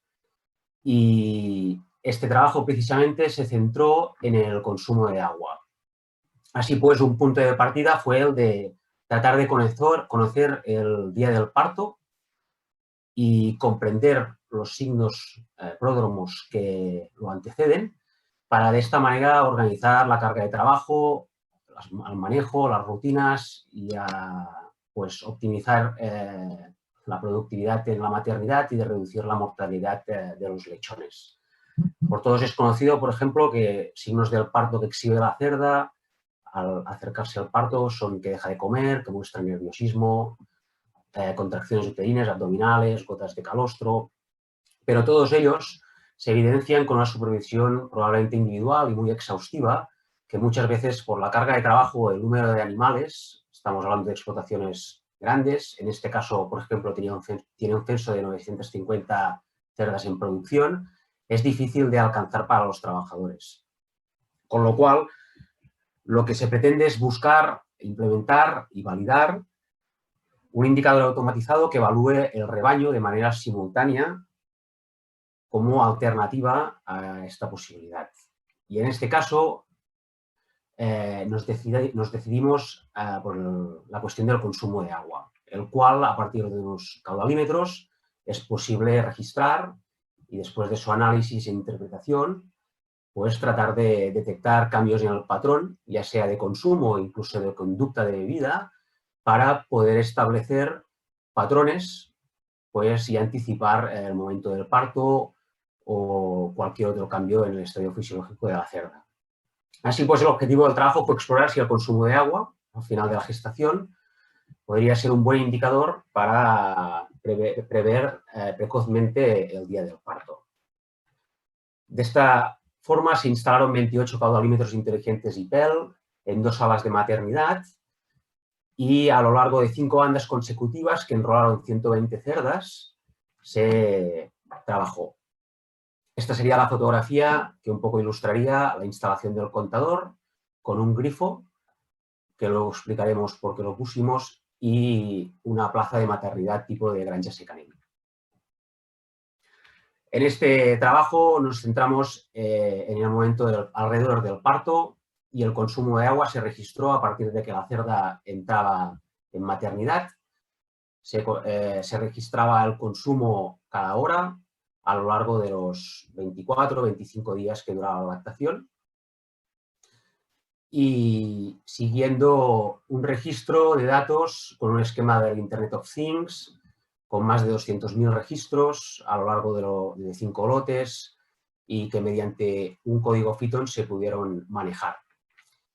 Y este trabajo precisamente se centró en el consumo de agua. Así pues, un punto de partida fue el de tratar de conocer el día del parto y comprender los signos pródromos que lo anteceden para de esta manera organizar la carga de trabajo, el manejo, las rutinas y pues, optimizar la productividad en la maternidad y de reducir la mortalidad de los lechones. Por todos es conocido, por ejemplo, que signos del parto que exhibe la cerda al acercarse al parto son que deja de comer, que muestra nerviosismo, contracciones uterinas, abdominales, gotas de calostro, pero todos ellos se evidencian con una supervisión probablemente individual y muy exhaustiva, que muchas veces por la carga de trabajo o el número de animales, estamos hablando de explotaciones grandes, en este caso, por ejemplo, tiene un censo de 950 cerdas en producción, es difícil de alcanzar para los trabajadores. Con lo cual, lo que se pretende es buscar, implementar y validar un indicador automatizado que evalúe el rebaño de manera simultánea como alternativa a esta posibilidad. Y en este caso nos decidimos por la cuestión del consumo de agua, el cual a partir de unos caudalímetros es posible registrar y después de su análisis e interpretación pues tratar de detectar cambios en el patrón, ya sea de consumo o incluso de conducta de bebida, para poder establecer patrones pues, y anticipar el momento del parto o cualquier otro cambio en el estadio fisiológico de la cerda. Así pues, el objetivo del trabajo fue explorar si el consumo de agua al final de la gestación podría ser un buen indicador para prever precozmente el día del parto. De esta forma se instalaron 28 caudalímetros inteligentes IPEL en 2 salas de maternidad y a lo largo de 5 bandas consecutivas que enrolaron 120 cerdas se trabajó. Esta sería la fotografía que un poco ilustraría la instalación del contador con un grifo, que luego explicaremos por qué lo pusimos, y una plaza de maternidad tipo de granja Secanell. En este trabajo nos centramos en el momento alrededor del parto y el consumo de agua se registró a partir de que la cerda entraba en maternidad. Se registraba el consumo cada hora a lo largo de los 24 o 25 días que duraba la lactación. y siguiendo un registro de datos con un esquema del Internet of Things, con más de 200.000 registros a lo largo de 5 lotes y que mediante un código Python se pudieron manejar.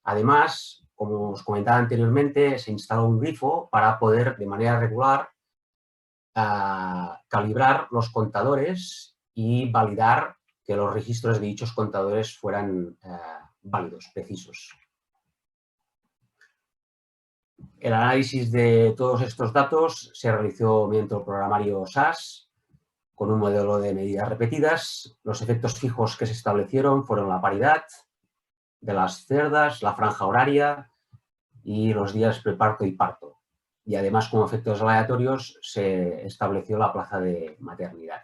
Además, como os comentaba anteriormente, se instaló un grifo para poder de manera regular calibrar los contadores y validar que los registros de dichos contadores fueran válidos, precisos. El análisis de todos estos datos se realizó mediante el programario SAS con un modelo de medidas repetidas. Los efectos fijos que se establecieron fueron la paridad de las cerdas, la franja horaria y los días preparto y parto. Y además, como efectos aleatorios, se estableció la plaza de maternidad.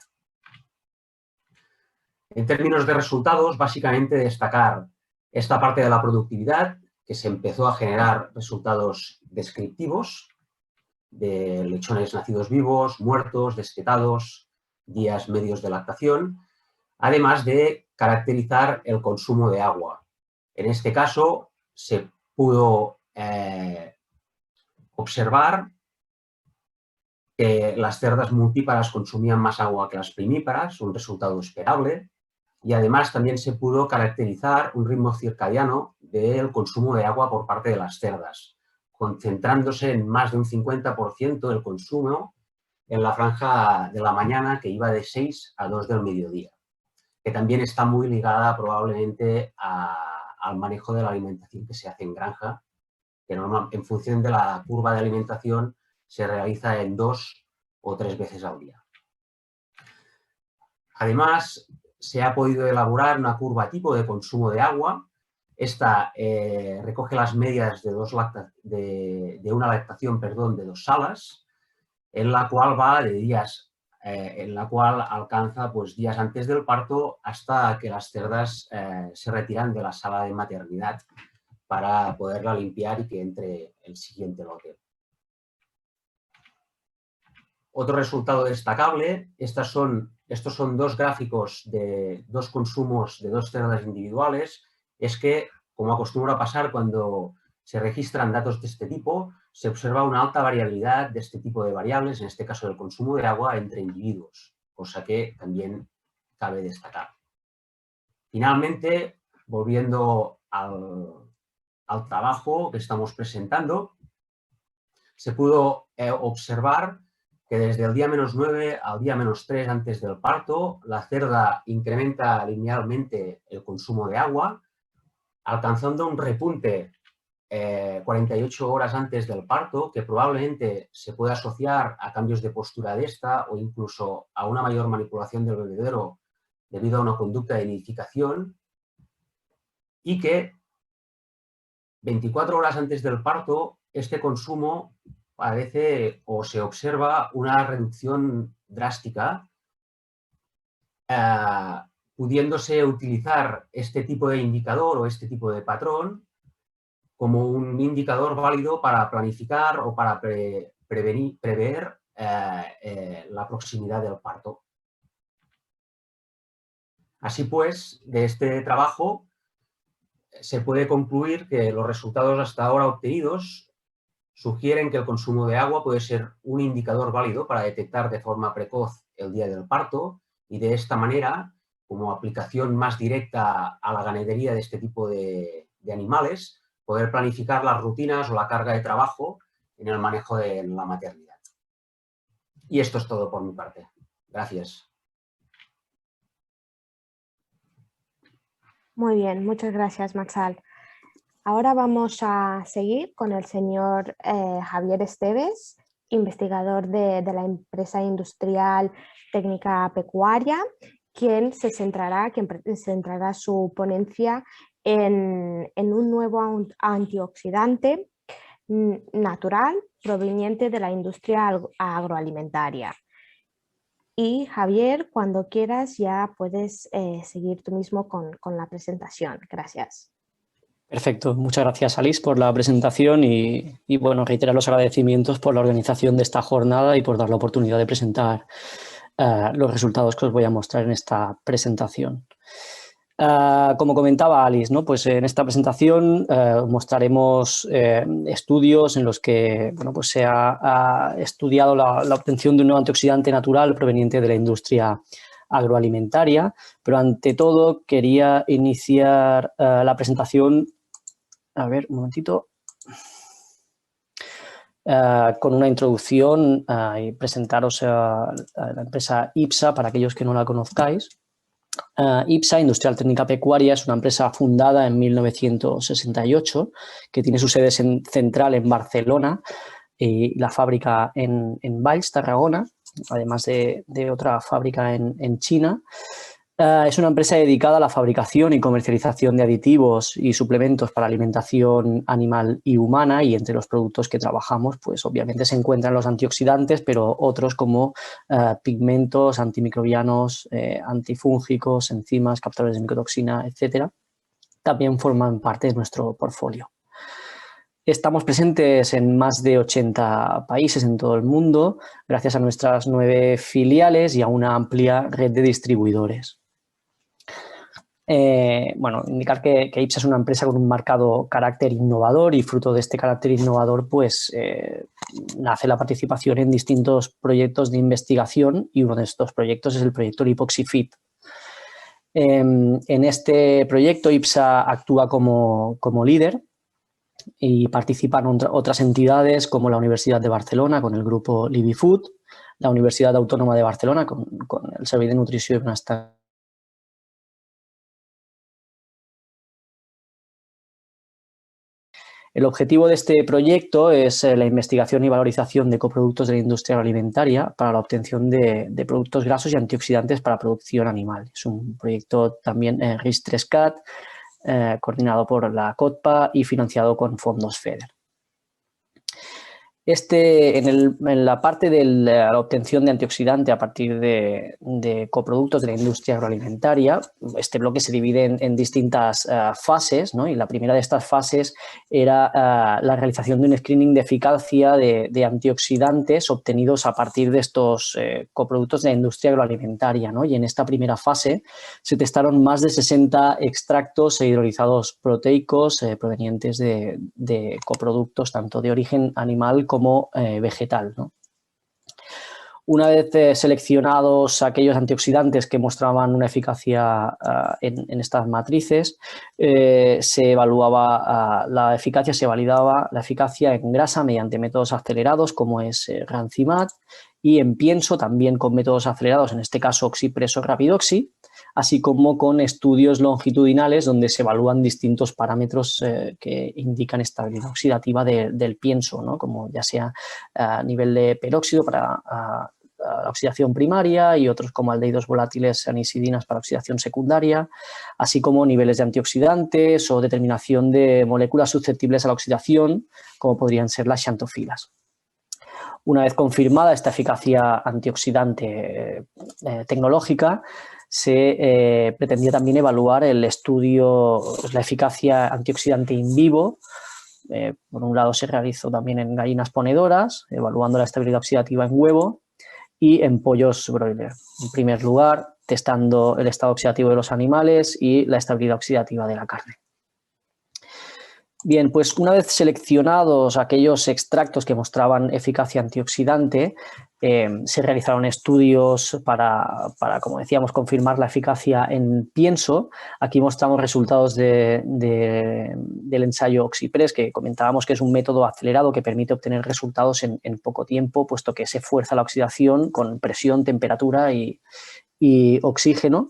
En términos de resultados, básicamente destacar esta parte de la productividad, que se empezó a generar resultados descriptivos de lechones nacidos vivos, muertos, destetados, días medios de lactación, además de caracterizar el consumo de agua. En este caso, se pudo observar que las cerdas multíparas consumían más agua que las primíparas, un resultado esperable, y además también se pudo caracterizar un ritmo circadiano del consumo de agua por parte de las cerdas, concentrándose en más de un 50% del consumo en la franja de la mañana, que iba de 6 a 2 del mediodía, que también está muy ligada probablemente al manejo de la alimentación que se hace en granja, que en función de la curva de alimentación se realiza en 2 o 3 veces al día. Además, se ha podido elaborar una curva tipo de consumo de agua. Esta recoge las medias de una lactación de 2 salas, en la cual va de días, en la cual alcanza pues, días antes del parto hasta que las cerdas se retiran de la sala de maternidad para poderla limpiar y que entre el siguiente lote. Otro resultado destacable, estos son 2 gráficos de 2 consumos de 2 cerdas individuales, es que, como acostumbra pasar cuando se registran datos de este tipo, se observa una alta variabilidad de este tipo de variables, en este caso del consumo de agua, entre individuos, cosa que también cabe destacar. Finalmente, volviendo al trabajo que estamos presentando, se pudo observar que desde el día -9 al día -3 antes del parto, la cerda incrementa linealmente el consumo de agua, alcanzando un repunte 48 horas antes del parto, que probablemente se puede asociar a cambios de postura de esta o incluso a una mayor manipulación del bebedero debido a una conducta de nidificación, y que 24 horas antes del parto este consumo parece o se observa una reducción drástica, pudiéndose utilizar este tipo de indicador o este tipo de patrón como un indicador válido para planificar o para prever la proximidad del parto. Así pues, de este trabajo se puede concluir que los resultados hasta ahora obtenidos sugieren que el consumo de agua puede ser un indicador válido para detectar de forma precoz el día del parto y de esta manera, como aplicación más directa a la ganadería de este tipo de animales, poder planificar las rutinas o la carga de trabajo en el manejo de la maternidad. Y esto es todo por mi parte. Gracias. Muy bien, muchas gracias, Marçal. Ahora vamos a seguir con el señor Javier Esteves, investigador de la empresa industrial técnica pecuaria, quien centrará su ponencia en un nuevo antioxidante natural proveniente de la industria agroalimentaria. Y Javier, cuando quieras ya puedes seguir tú mismo con la presentación. Gracias. Perfecto, muchas gracias Alice por la presentación y bueno, reiterar los agradecimientos por la organización de esta jornada y por dar la oportunidad de presentar los resultados que os voy a mostrar en esta presentación. Como comentaba Alice, ¿no? Pues en esta presentación mostraremos estudios en los que pues se ha estudiado la obtención de un antioxidante natural proveniente de la industria agroalimentaria, pero ante todo quería iniciar la presentación, a ver, un momentito, con una introducción y presentaros a la empresa IPSA para aquellos que no la conozcáis. IPSA, Industrial Técnica Pecuaria, es una empresa fundada en 1968 que tiene su sede central en Barcelona y la fábrica en Valls, Tarragona, además de otra fábrica en China. Es una empresa dedicada a la fabricación y comercialización de aditivos y suplementos para alimentación animal y humana, y entre los productos que trabajamos pues obviamente se encuentran los antioxidantes, pero otros como pigmentos, antimicrobianos, antifúngicos, enzimas, captadores de micotoxina, etcétera, también forman parte de nuestro portfolio. Estamos presentes en más de 80 países en todo el mundo, gracias a nuestras 9 filiales y a una amplia red de distribuidores. Indicar que IPSA es una empresa con un marcado carácter innovador, y fruto de este carácter innovador pues nace la participación en distintos proyectos de investigación, y uno de estos proyectos es el proyecto LipoxyFit. En este proyecto IPSA actúa como líder y participan otras entidades como la Universidad de Barcelona con el grupo LibiFood, la Universidad Autónoma de Barcelona con el Servei de Nutrició i Benestar. El objetivo de este proyecto es la investigación y valorización de coproductos de la industria agroalimentaria para la obtención de productos grasos y antioxidantes para producción animal. Es un proyecto también RIS3CAT, coordinado por la COTPA y financiado con fondos FEDER. En la parte de la obtención de antioxidante a partir de coproductos de la industria agroalimentaria, este bloque se divide en distintas fases, ¿no? Y la primera de estas fases era la realización de un screening de eficacia de antioxidantes obtenidos a partir de estos coproductos de la industria agroalimentaria, ¿no? Y en esta primera fase se testaron más de 60 extractos e hidrolizados proteicos provenientes de coproductos tanto de origen animal como vegetal, ¿no? Una vez seleccionados aquellos antioxidantes que mostraban una eficacia en estas matrices, se evaluaba la eficacia, se validaba la eficacia en grasa mediante métodos acelerados como es Rancimat, y en pienso también con métodos acelerados, en este caso Oxipreso Rapidoxy, así como con estudios longitudinales donde se evalúan distintos parámetros que indican estabilidad oxidativa del pienso, ¿no? Como ya sea a nivel de peróxido para la oxidación primaria, y otros como aldehídos volátiles anisidinas para oxidación secundaria, así como niveles de antioxidantes o determinación de moléculas susceptibles a la oxidación, como podrían ser las xantofilas. Una vez confirmada esta eficacia antioxidante tecnológica, se pretendía también evaluar el estudio, la eficacia antioxidante in vivo. Por un lado se realizó también en gallinas ponedoras, evaluando la estabilidad oxidativa en huevo, y en pollos broiler. En primer lugar, testando el estado oxidativo de los animales y la estabilidad oxidativa de la carne. Bien, pues una vez seleccionados aquellos extractos que mostraban eficacia antioxidante, se realizaron estudios para, como decíamos, confirmar la eficacia en pienso. Aquí mostramos resultados del ensayo Oxipres, que comentábamos que es un método acelerado que permite obtener resultados en poco tiempo, puesto que se fuerza la oxidación con presión, temperatura y oxígeno.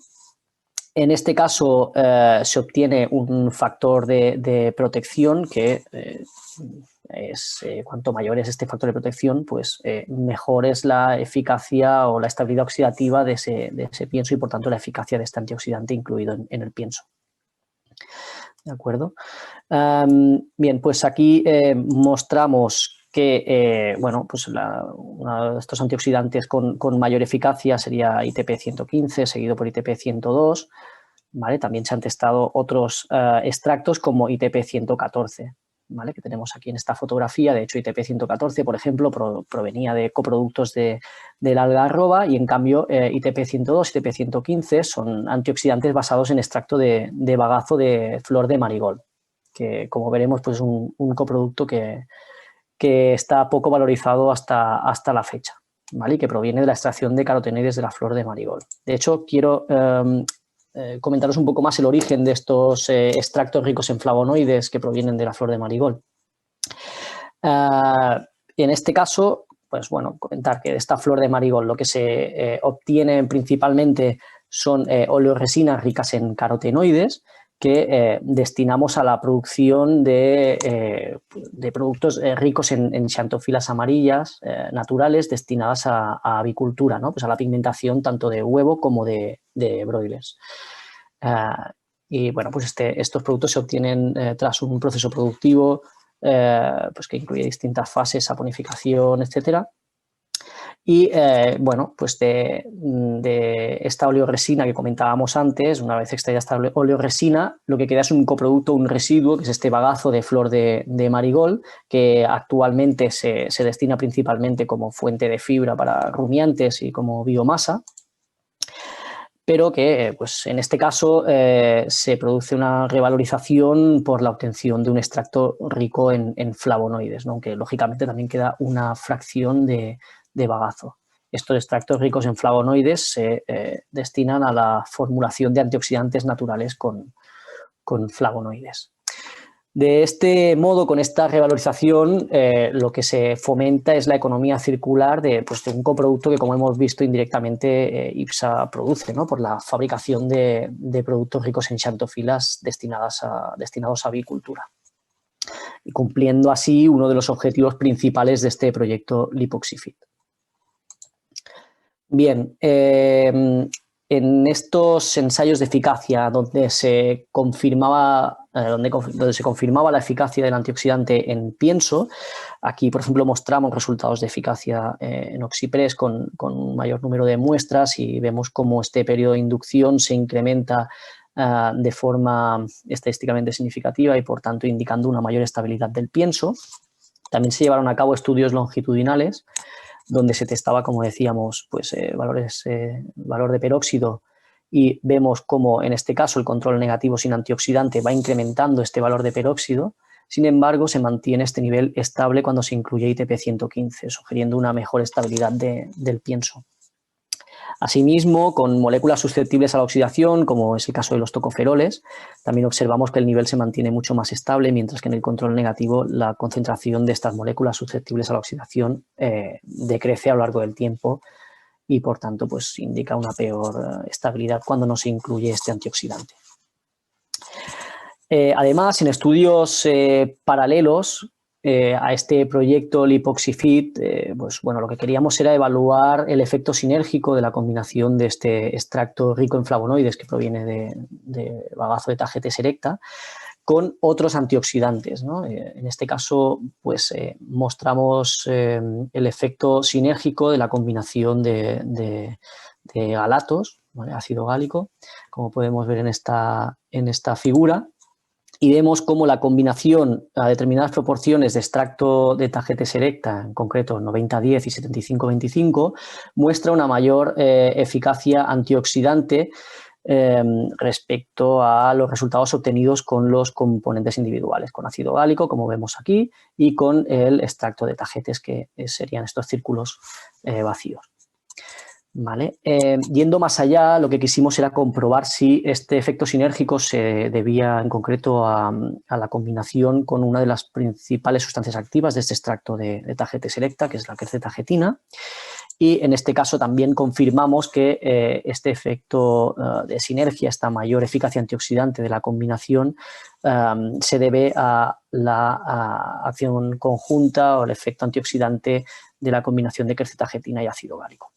En este caso se obtiene un factor de protección que cuanto mayor es este factor de protección, pues mejor es la eficacia o la estabilidad oxidativa de ese pienso, y por tanto la eficacia de este antioxidante incluido en el pienso. ¿De acuerdo? Bien, pues aquí mostramos que pues uno de estos antioxidantes con mayor eficacia sería ITP-115, seguido por ITP-102. ¿Vale? También se han testado otros extractos como ITP-114. ¿vale? Que tenemos aquí en esta fotografía. De hecho, ITP-114, por ejemplo, provenía de coproductos del alga arroba, y en cambio ITP-102, ITP-115 son antioxidantes basados en extracto de bagazo de flor de marigold, que como veremos pues es un coproducto que está poco valorizado hasta la fecha, ¿vale? Y que proviene de la extracción de carotenoides de la flor de marigold. De hecho, quiero comentaros un poco más el origen de estos extractos ricos en flavonoides que provienen de la flor de marigold. En este caso, pues bueno, comentar que de esta flor de marigold lo que se obtiene principalmente son oleoresinas ricas en carotenoides, que destinamos a la producción de productos ricos en xantofilas amarillas naturales destinadas a avicultura, ¿no? Pues a la pigmentación tanto de huevo como de broilers. Y bueno, pues estos productos se obtienen tras un proceso productivo pues que incluye distintas fases, saponificación, etcétera. Y bueno, pues de esta oleoresina que comentábamos antes, una vez extraída esta oleoresina, lo que queda es un coproducto, un residuo, que es este bagazo de flor de marigold, que actualmente se destina principalmente como fuente de fibra para rumiantes y como biomasa, pero que pues en este caso se produce una revalorización por la obtención de un extracto rico en flavonoides, ¿no? Aunque lógicamente también queda una fracción de bagazo. Estos extractos ricos en flavonoides se destinan a la formulación de antioxidantes naturales con flavonoides. De este modo, con esta revalorización, lo que se fomenta es la economía circular de un coproducto que, como hemos visto, indirectamente IPSA produce, ¿no? Por la fabricación de productos ricos en xantofilas destinados a avicultura, y cumpliendo así uno de los objetivos principales de este proyecto Lipoxyfit. Bien, en estos ensayos de eficacia donde se confirmaba la eficacia del antioxidante en pienso, aquí por ejemplo mostramos resultados de eficacia en Oxipress con un mayor número de muestras, y vemos cómo este periodo de inducción se incrementa de forma estadísticamente significativa y por tanto indicando una mayor estabilidad del pienso. También se llevaron a cabo estudios longitudinales donde se testaba, como decíamos, pues valor de peróxido, y vemos cómo en este caso el control negativo sin antioxidante va incrementando este valor de peróxido. Sin embargo, se mantiene este nivel estable cuando se incluye ITP-115, sugiriendo una mejor estabilidad del pienso. Asimismo, con moléculas susceptibles a la oxidación, como es el caso de los tocoferoles, también observamos que el nivel se mantiene mucho más estable, mientras que en el control negativo la concentración de estas moléculas susceptibles a la oxidación decrece a lo largo del tiempo, y por tanto pues indica una peor estabilidad cuando no se incluye este antioxidante. Además, en estudios paralelos a este proyecto Lipoxyfit, pues bueno, lo que queríamos era evaluar el efecto sinérgico de la combinación de este extracto rico en flavonoides que proviene de bagazo de Tagetes erecta con otros antioxidantes, ¿no? En este caso, pues mostramos el efecto sinérgico de la combinación de galatos, ¿vale? Ácido gálico, como podemos ver en esta figura. Y vemos cómo la combinación a determinadas proporciones de extracto de Tagetes erecta, en concreto 90-10 y 75-25, muestra una mayor eficacia antioxidante respecto a los resultados obtenidos con los componentes individuales, con ácido gálico, como vemos aquí, y con el extracto de Tagetes, que serían estos círculos vacíos. ¿Vale? Yendo más allá, lo que quisimos era comprobar si este efecto sinérgico se debía en concreto a la combinación con una de las principales sustancias activas de este extracto de Tagetes erecta, que es la quercetagetina, y en este caso también confirmamos que este efecto de sinergia, esta mayor eficacia antioxidante de la combinación, se debe a la acción conjunta o el efecto antioxidante de la combinación de quercetagetina y ácido gálico.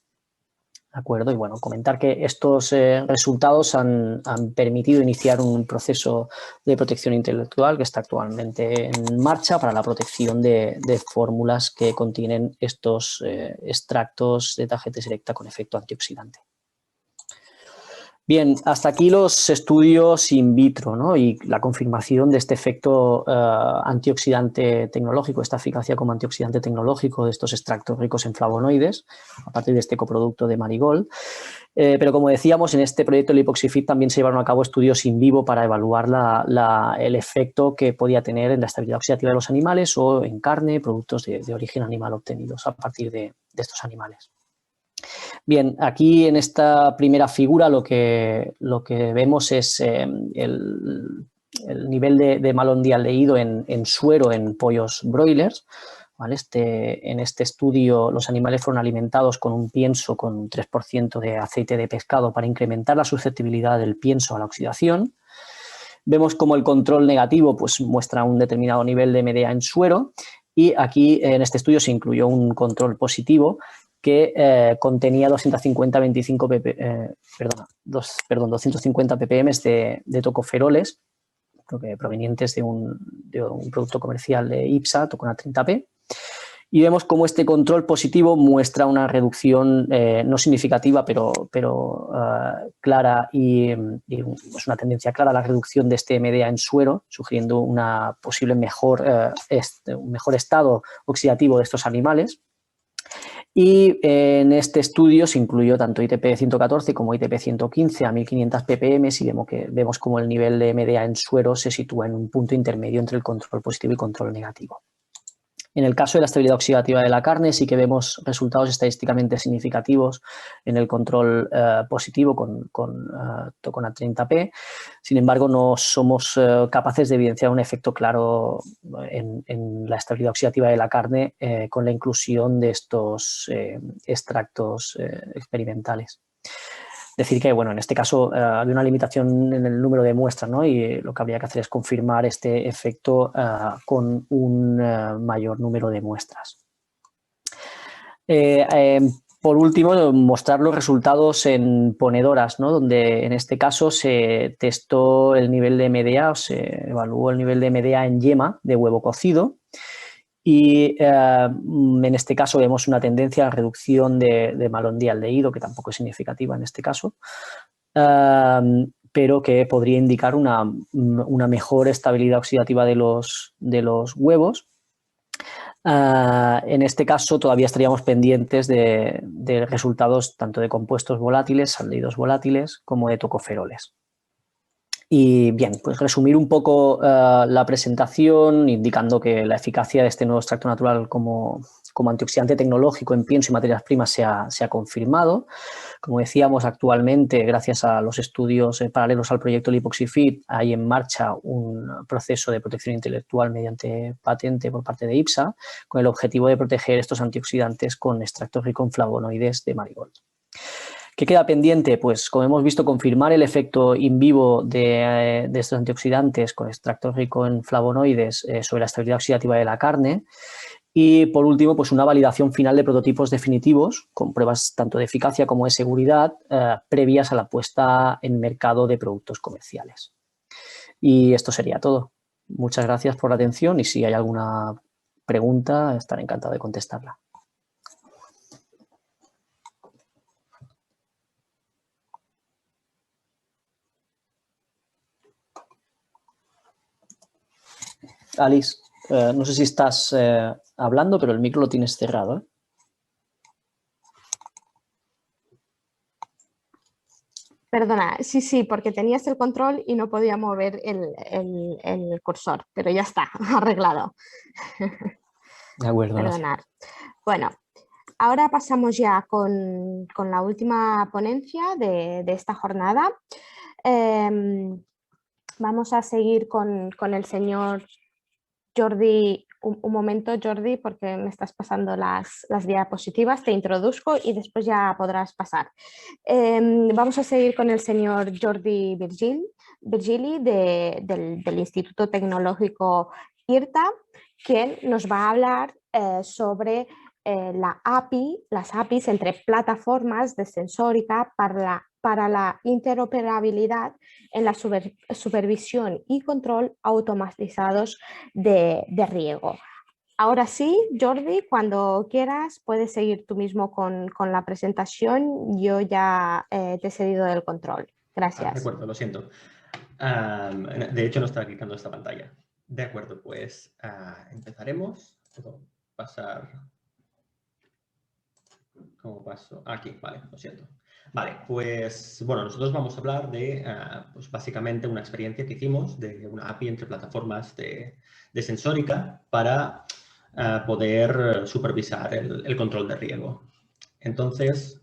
¿De acuerdo? Y bueno, comentar que estos resultados han permitido iniciar un proceso de protección intelectual que está actualmente en marcha para la protección de fórmulas que contienen estos extractos de Tagetes erecta con efecto antioxidante. Bien, hasta aquí los estudios in vitro, ¿no? Y la confirmación de este efecto antioxidante tecnológico, esta eficacia como antioxidante tecnológico de estos extractos ricos en flavonoides a partir de este coproducto de Marigold. Pero como decíamos, en este proyecto Lipoxifit también se llevaron a cabo estudios in vivo para evaluar el efecto que podía tener en la estabilidad oxidativa de los animales o en carne, productos de origen animal obtenidos a partir de estos animales. Bien, aquí en esta primera figura lo que vemos es el nivel de malondialdehído en suero en pollos broilers. ¿Vale? En este estudio los animales fueron alimentados con un pienso con 3% de aceite de pescado para incrementar la susceptibilidad del pienso a la oxidación. Vemos como el control negativo pues, muestra un determinado nivel de MDA en suero y aquí en este estudio se incluyó un control positivo que contenía 250 ppm de tocoferoles provenientes de un producto comercial de IPSA, Tocona 30P. Y vemos cómo este control positivo muestra una reducción no significativa, pero clara y es una tendencia clara a la reducción de este MDA en suero, sugiriendo una posible un mejor estado oxidativo de estos animales. Y en este estudio se incluyó tanto ITP 114 como ITP 115 a 1500 ppm y vemos como el nivel de MDA en suero se sitúa en un punto intermedio entre el control positivo y control negativo. En el caso de la estabilidad oxidativa de la carne sí que vemos resultados estadísticamente significativos en el control positivo con Tocona 30P. Sin embargo, no somos capaces de evidenciar un efecto claro en la estabilidad oxidativa de la carne con la inclusión de estos extractos experimentales. Decir que, bueno, en este caso había una limitación en el número de muestras, ¿no? Y lo que habría que hacer es confirmar este efecto con un mayor número de muestras. Por último, mostrar los resultados en ponedoras, ¿no? Donde en este caso se testó el nivel de MDA, o se evaluó el nivel de MDA en yema de huevo cocido. Y en este caso vemos una tendencia a reducción de malondialdehído, que tampoco es significativa en este caso, pero que podría indicar una mejor estabilidad oxidativa de los huevos. En este caso todavía estaríamos pendientes de resultados tanto de compuestos volátiles, aldehídos volátiles, como de tocoferoles. Y bien, pues resumir un poco la presentación indicando que la eficacia de este nuevo extracto natural como antioxidante tecnológico en pienso y materias primas se ha confirmado. Como decíamos, actualmente, gracias a los estudios paralelos al proyecto Lipoxifit, hay en marcha un proceso de protección intelectual mediante patente por parte de IPSA con el objetivo de proteger estos antioxidantes con extractos ricos en flavonoides de Marigold. ¿Qué queda pendiente? Pues, como hemos visto, confirmar el efecto in vivo de estos antioxidantes con extractos ricos en flavonoides sobre la estabilidad oxidativa de la carne. Y, por último, pues una validación final de prototipos definitivos con pruebas tanto de eficacia como de seguridad previas a la puesta en mercado de productos comerciales. Y esto sería todo. Muchas gracias por la atención y si hay alguna pregunta, estaré encantado de contestarla. Alice, no sé si estás hablando, pero el micro lo tienes cerrado, ¿eh? Perdona, sí, porque tenías el control y no podía mover el cursor, pero ya está, arreglado. De acuerdo, Perdonad. Bueno, ahora pasamos ya con la última ponencia de esta jornada. Vamos a seguir con el señor Jordi. Un momento, Jordi, porque me estás pasando las diapositivas, te introduzco y después ya podrás pasar. Vamos a seguir con el señor Jordi Virgili del Instituto Tecnológico IRTA, quien nos va a hablar sobre las APIs entre plataformas de sensórica para la interoperabilidad en la supervisión y control automatizados de riego. Ahora sí, Jordi, cuando quieras puedes seguir tú mismo con la presentación. Yo ya te he cedido el control. Gracias. De acuerdo, lo siento. De hecho, no estaba clicando esta pantalla. De acuerdo, pues empezaremos. ¿Puedo pasar? ¿Cómo paso? Aquí, vale, lo siento. Vale, pues bueno, nosotros vamos a hablar de pues básicamente una experiencia que hicimos de una API entre plataformas de sensórica para poder supervisar el control de riego. Entonces,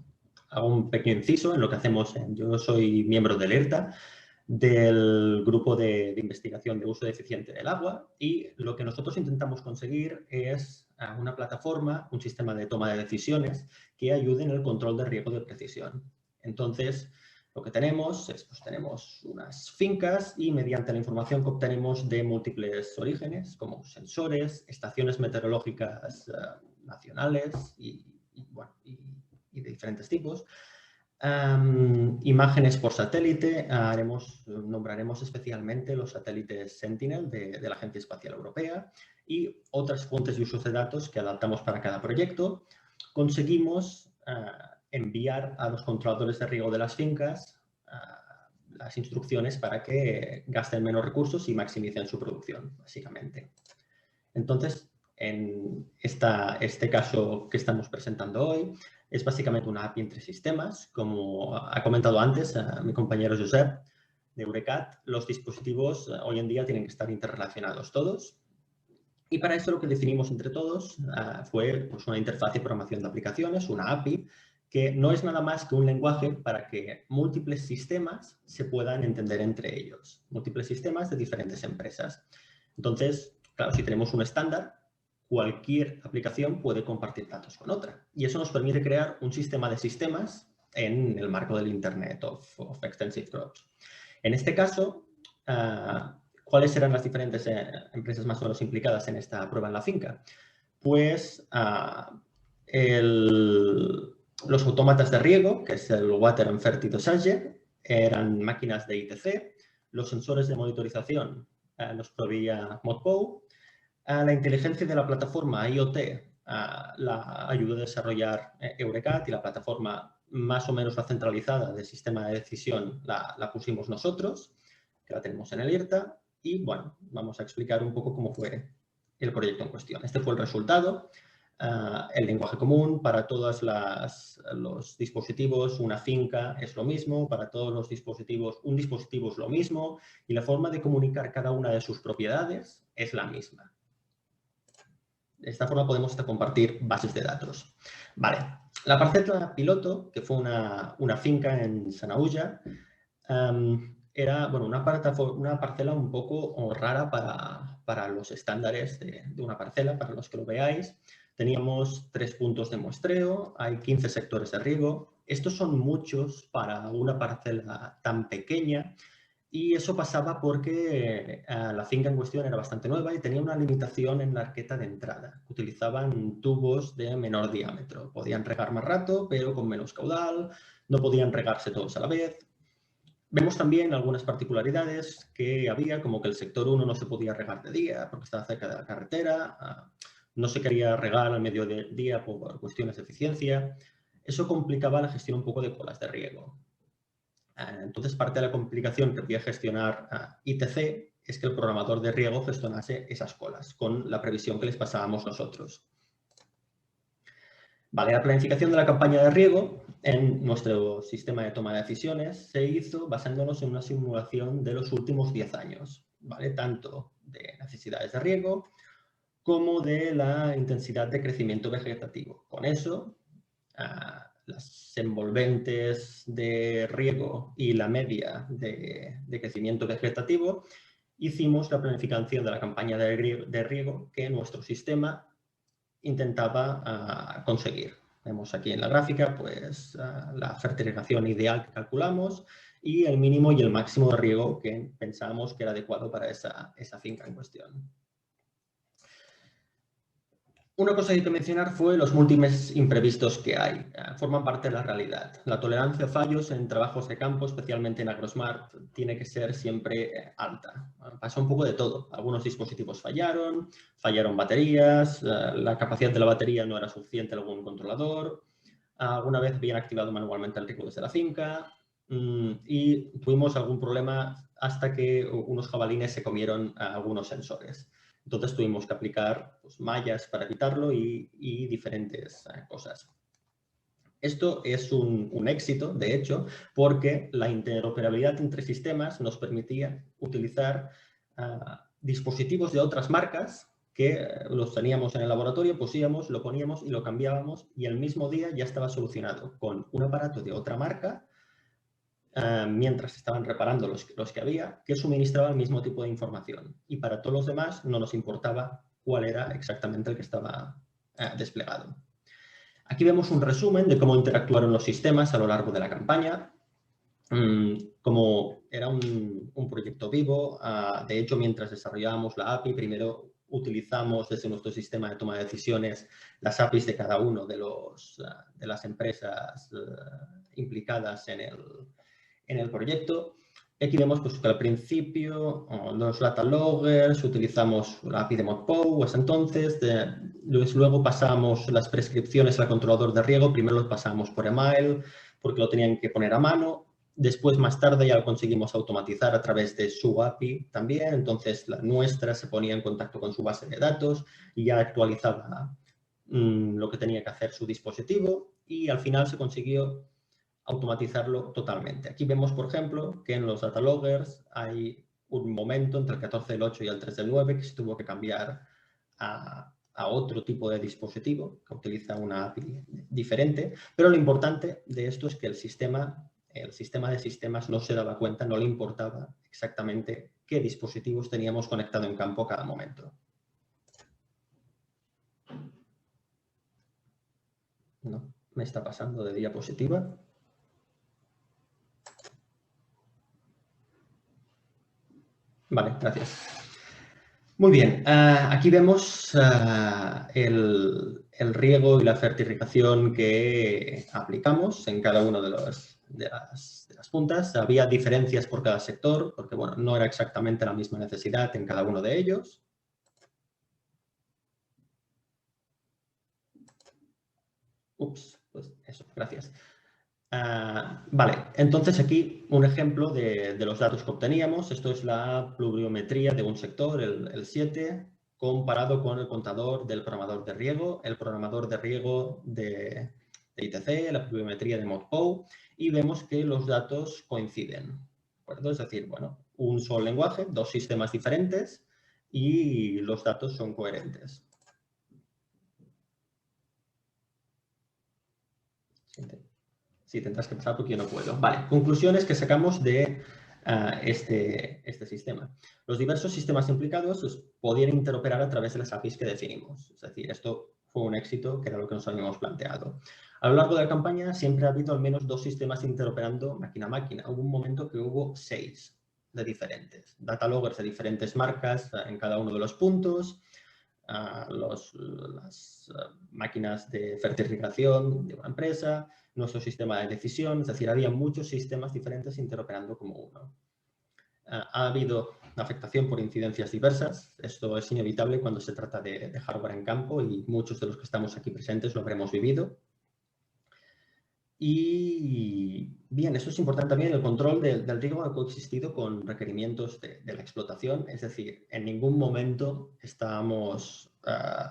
hago un pequeño inciso en lo que hacemos. Yo soy miembro del ERTA, del grupo de investigación de uso eficiente del agua, y lo que nosotros intentamos conseguir es una plataforma, un sistema de toma de decisiones que ayude en el control de riego de precisión. Entonces, lo que tenemos es, pues, tenemos unas fincas y mediante la información que obtenemos de múltiples orígenes, como sensores, estaciones meteorológicas nacionales y de diferentes tipos, imágenes por satélite, nombraremos especialmente los satélites Sentinel de la Agencia Espacial Europea y otras fuentes de usos de datos que adaptamos para cada proyecto. Conseguimos enviar a los controladores de riego de las fincas las instrucciones para que gasten menos recursos y maximicen su producción, básicamente. Entonces, en este caso que estamos presentando hoy, es básicamente una API entre sistemas. Como ha comentado antes mi compañero Josep de Eurecat, los dispositivos hoy en día tienen que estar interrelacionados todos. Y para eso lo que definimos entre todos fue, pues, una interfaz de programación de aplicaciones, una API, que no es nada más que un lenguaje para que múltiples sistemas se puedan entender entre ellos. Múltiples sistemas de diferentes empresas. Entonces, claro, si tenemos un estándar, cualquier aplicación puede compartir datos con otra. Y eso nos permite crear un sistema de sistemas en el marco del Internet of Extensive Crops. En este caso, ¿cuáles eran las diferentes empresas más o menos implicadas en esta prueba en la finca? Pues los autómatas de riego, que es el Water and Fertile Dosage, eran máquinas de ITC. Los sensores de monitorización los proveía Modbow. La inteligencia de la plataforma IoT la ayudó a desarrollar Eurecat, y la plataforma más o menos la centralizada del sistema de decisión la pusimos nosotros, que la tenemos en el IRTA. Y bueno, vamos a explicar un poco cómo fue el proyecto en cuestión. Este fue el resultado. El lenguaje común para todos los dispositivos, una finca es lo mismo, para todos los dispositivos, un dispositivo es lo mismo, y la forma de comunicar cada una de sus propiedades es la misma. De esta forma podemos compartir bases de datos. Vale, la parcela piloto, que fue una finca en Sanaúja, era, bueno, una parcela un poco rara para los estándares de una parcela, para los que lo veáis. Teníamos 3 puntos de muestreo, hay 15 sectores de riego. Estos son muchos para una parcela tan pequeña, y eso pasaba porque la finca en cuestión era bastante nueva y tenía una limitación en la arqueta de entrada. Utilizaban tubos de menor diámetro. Podían regar más rato, pero con menos caudal. No podían regarse todos a la vez. Vemos también algunas particularidades que había, como que el sector 1 no se podía regar de día porque estaba cerca de la carretera. No se quería regar al mediodía por cuestiones de eficiencia. Eso complicaba la gestión un poco de colas de riego. Entonces, parte de la complicación que podía gestionar ITC es que el programador de riego gestionase esas colas con la previsión que les pasábamos nosotros. Vale, la planificación de la campaña de riego en nuestro sistema de toma de decisiones se hizo basándonos en una simulación de los últimos 10 años, ¿vale? Tanto de necesidades de riego como de la intensidad de crecimiento vegetativo. Con eso, las envolventes de riego y la media de crecimiento vegetativo, hicimos la planificación de la campaña de riego que nuestro sistema intentaba conseguir. Vemos aquí en la gráfica, pues, la fertilización ideal que calculamos y el mínimo y el máximo de riego que pensábamos que era adecuado para esa finca en cuestión. Una cosa que hay que mencionar fue los múltiples imprevistos que hay. Forman parte de la realidad. La tolerancia a fallos en trabajos de campo, especialmente en AgroSmart, tiene que ser siempre alta. Pasa un poco de todo. Algunos dispositivos fallaron baterías, la capacidad de la batería no era suficiente en algún controlador, alguna vez habían activado manualmente el riego desde la finca. y tuvimos algún problema hasta que unos jabalines se comieron algunos sensores. Entonces tuvimos que aplicar pues, mallas para evitarlo y diferentes cosas. Esto es un éxito, de hecho, porque la interoperabilidad entre sistemas nos permitía utilizar dispositivos de otras marcas que los teníamos en el laboratorio, pues íbamos, lo poníamos y lo cambiábamos y el mismo día ya estaba solucionado con un aparato de otra marca mientras estaban reparando los que había, que suministraba el mismo tipo de información. Y para todos los demás no nos importaba cuál era exactamente el que estaba desplegado. Aquí vemos un resumen de cómo interactuaron los sistemas a lo largo de la campaña. Como era un proyecto vivo, de hecho, mientras desarrollábamos la API, primero utilizamos desde nuestro sistema de toma de decisiones las APIs de cada uno de las empresas implicadas en el proyecto. Aquí vemos pues, que al principio los data loggers, utilizamos la API de ModPow, hasta entonces, luego pasamos las prescripciones al controlador de riego, primero los pasamos por email porque lo tenían que poner a mano, después más tarde ya lo conseguimos automatizar a través de su API también, entonces la nuestra se ponía en contacto con su base de datos y ya actualizaba lo que tenía que hacer su dispositivo y al final se consiguió automatizarlo totalmente. Aquí vemos, por ejemplo, que en los data loggers hay un momento entre el 14 del 8 y el 3 del 9 que se tuvo que cambiar a otro tipo de dispositivo que utiliza una API diferente, pero lo importante de esto es que el sistema de sistemas no se daba cuenta, no le importaba exactamente qué dispositivos teníamos conectado en campo a cada momento. No, me está pasando de diapositiva. Vale, gracias. Muy bien, aquí vemos el riego y la fertilización que aplicamos en cada uno de las puntas. Había diferencias por cada sector, porque bueno, no era exactamente la misma necesidad en cada uno de ellos. Ups, pues eso, gracias. Vale, entonces aquí un ejemplo de los datos que obteníamos. Esto es la pluviometría de un sector, el 7, comparado con el contador del programador de riego, el programador de riego de ITC, la pluviometría de ModPow, y vemos que los datos coinciden. ¿De acuerdo? Es decir, bueno, un solo lenguaje, dos sistemas diferentes y los datos son coherentes. Sí, tendrás que pasar porque yo no puedo. Vale, conclusiones que sacamos de este sistema. Los diversos sistemas implicados pues, podían interoperar a través de las APIs que definimos. Es decir, esto fue un éxito que era lo que nos habíamos planteado. A lo largo de la campaña siempre ha habido al menos dos sistemas interoperando máquina a máquina. Hubo un momento que hubo 6 de diferentes. Data loggers de diferentes marcas en cada uno de los puntos. Las máquinas de fertilización de una empresa, nuestro sistema de decisión, es decir, había muchos sistemas diferentes interoperando como uno. Ha habido afectación por incidencias diversas, esto es inevitable cuando se trata de hardware en campo y muchos de los que estamos aquí presentes lo habremos vivido. Y bien, eso es importante también, el control del riego ha coexistido con requerimientos de la explotación, es decir, en ningún momento estábamos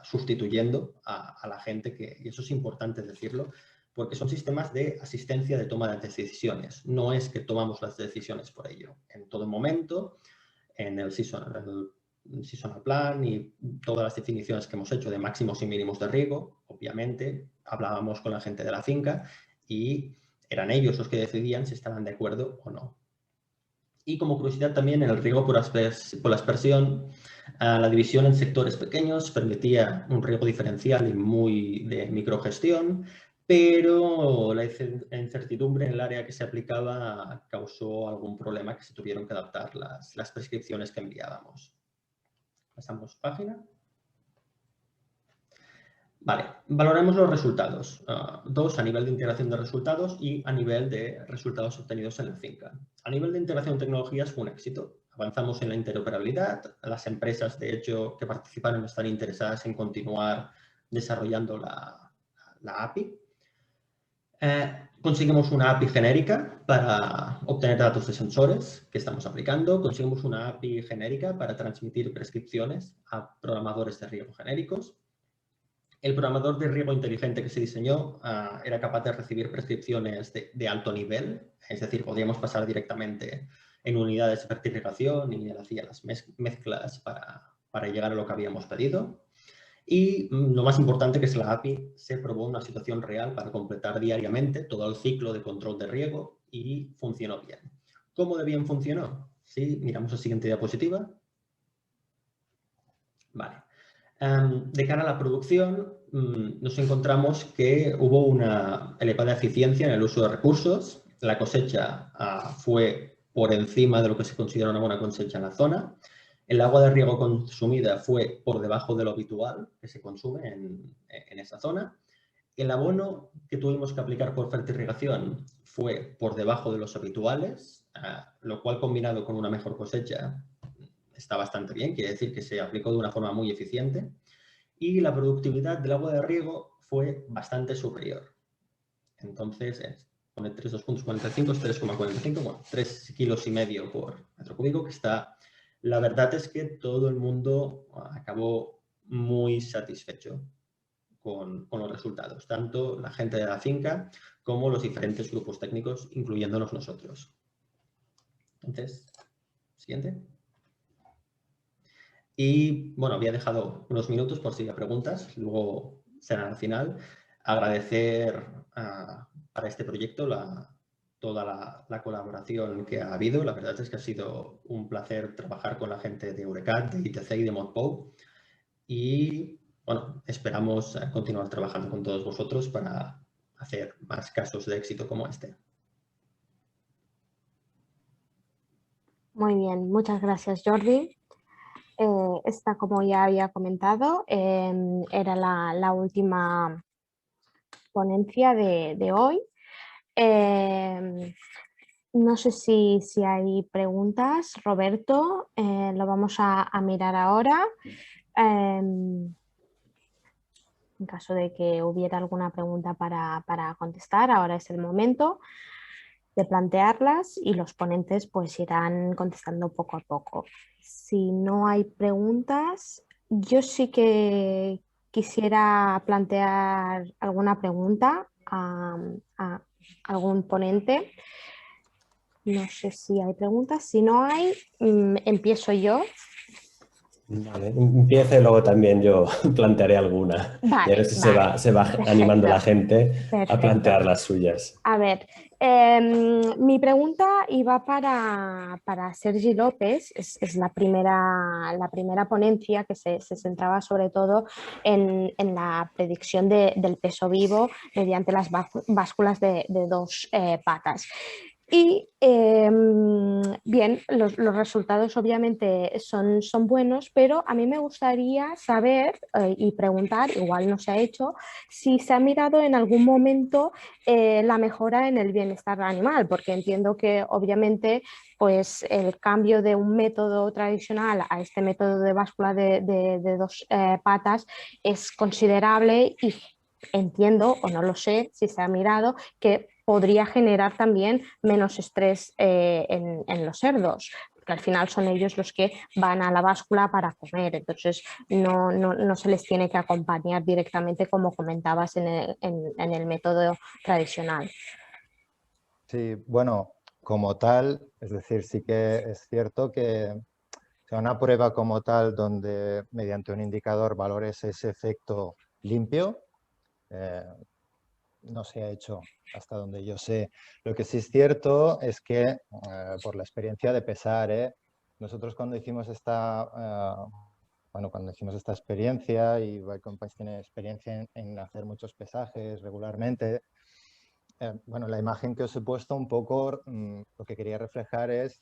sustituyendo a la gente, y eso es importante decirlo, porque son sistemas de asistencia de toma de decisiones, no es que tomamos las decisiones por ello. En todo momento, en el seasonal plan y todas las definiciones que hemos hecho de máximos y mínimos de riego, obviamente hablábamos con la gente de la finca y eran ellos los que decidían si estaban de acuerdo o no. Y como curiosidad también, en el riego por aspersión, la división en sectores pequeños permitía un riego diferencial y muy de microgestión, pero la incertidumbre en el área que se aplicaba causó algún problema que se tuvieron que adaptar las prescripciones que enviábamos. Pasamos página. Vale, valoremos los resultados. Dos, a nivel de integración de resultados y a nivel de resultados obtenidos en la finca. A nivel de integración de tecnologías fue un éxito. Avanzamos en la interoperabilidad. Las empresas, de hecho, que participaron están interesadas en continuar desarrollando la API. Conseguimos una API genérica para obtener datos de sensores que estamos aplicando. Conseguimos una API genérica para transmitir prescripciones a programadores de riego genéricos. El programador de riego inteligente que se diseñó era capaz de recibir prescripciones de alto nivel, es decir, podíamos pasar directamente en unidades de fertilización y él hacía las mezclas para llegar a lo que habíamos pedido. Y lo más importante que es la API se probó en una situación real para completar diariamente todo el ciclo de control de riego y funcionó bien. ¿Cómo de bien funcionó? Si miramos la siguiente diapositiva. Vale. De cara a la producción, nos encontramos que hubo una elevada eficiencia en el uso de recursos. La cosecha fue por encima de lo que se considera una buena cosecha en la zona. El agua de riego consumida fue por debajo de lo habitual que se consume en esa zona. El abono que tuvimos que aplicar por fertirrigación fue por debajo de los habituales, lo cual combinado con una mejor cosecha está bastante bien, quiere decir que se aplicó de una forma muy eficiente. Y la productividad del agua de riego fue bastante superior. Entonces, pone 3,2.45 es 3,45, bueno, 3,5 kilos por metro cúbico, que está... La verdad es que todo el mundo acabó muy satisfecho con los resultados, tanto la gente de la finca como los diferentes grupos técnicos, incluyéndonos nosotros. Entonces, siguiente. Y bueno, había dejado unos minutos por si había preguntas, luego serán al final. Agradecer para este proyecto toda la colaboración que ha habido. La verdad es que ha sido un placer trabajar con la gente de Eurecat, de ITC y de Modpo. Y bueno, esperamos continuar trabajando con todos vosotros para hacer más casos de éxito como este. Muy bien, muchas gracias, Jordi. Esta, como ya había comentado, era la última ponencia de hoy. No sé si hay preguntas. Roberto, lo vamos a mirar ahora. En caso de que hubiera alguna pregunta para contestar, ahora es el momento de plantearlas y los ponentes pues irán contestando poco a poco. Si no hay preguntas, yo sí que quisiera plantear alguna pregunta a algún ponente. No sé si hay preguntas. Si no hay, empiezo yo. Vale, empiece y luego también yo plantearé alguna. Vale, y a ver si vale. se va animando la gente a plantear Perfecto. las suyas. A ver, mi pregunta iba para Sergi López, es la primera ponencia que se centraba sobre todo en la predicción del peso vivo mediante las básculas de dos patas. Y bien, los resultados obviamente son buenos, pero a mí me gustaría saber y preguntar, igual no se ha hecho, si se ha mirado en algún momento la mejora en el bienestar animal, porque entiendo que obviamente pues, el cambio de un método tradicional a este método de báscula de dos patas es considerable y entiendo, o no lo sé si se ha mirado, que podría generar también menos estrés en los cerdos, porque al final son ellos los que van a la báscula para comer, entonces no se les tiene que acompañar directamente como comentabas en el método tradicional. Sí, bueno, como tal, es decir, sí que es cierto que una prueba como tal donde mediante un indicador valores ese efecto limpio, no se ha hecho hasta donde yo sé. Lo que sí es cierto es que, por la experiencia de pesar, nosotros cuando hicimos cuando hicimos esta experiencia, y Biocompás tiene experiencia en hacer muchos pesajes regularmente, bueno, la imagen que os he puesto un poco, lo que quería reflejar es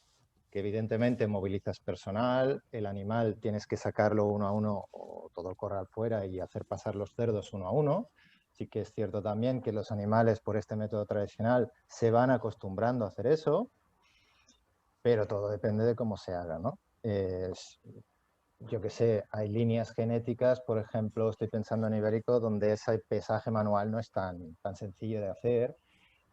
que evidentemente movilizas personal, el animal tienes que sacarlo uno a uno o todo el corral fuera y hacer pasar los cerdos uno a uno. Sí que es cierto también que los animales por este método tradicional se van acostumbrando a hacer eso, pero todo depende de cómo se haga, ¿no? Yo que sé, hay líneas genéticas, por ejemplo, estoy pensando en ibérico, donde ese pesaje manual no es tan sencillo de hacer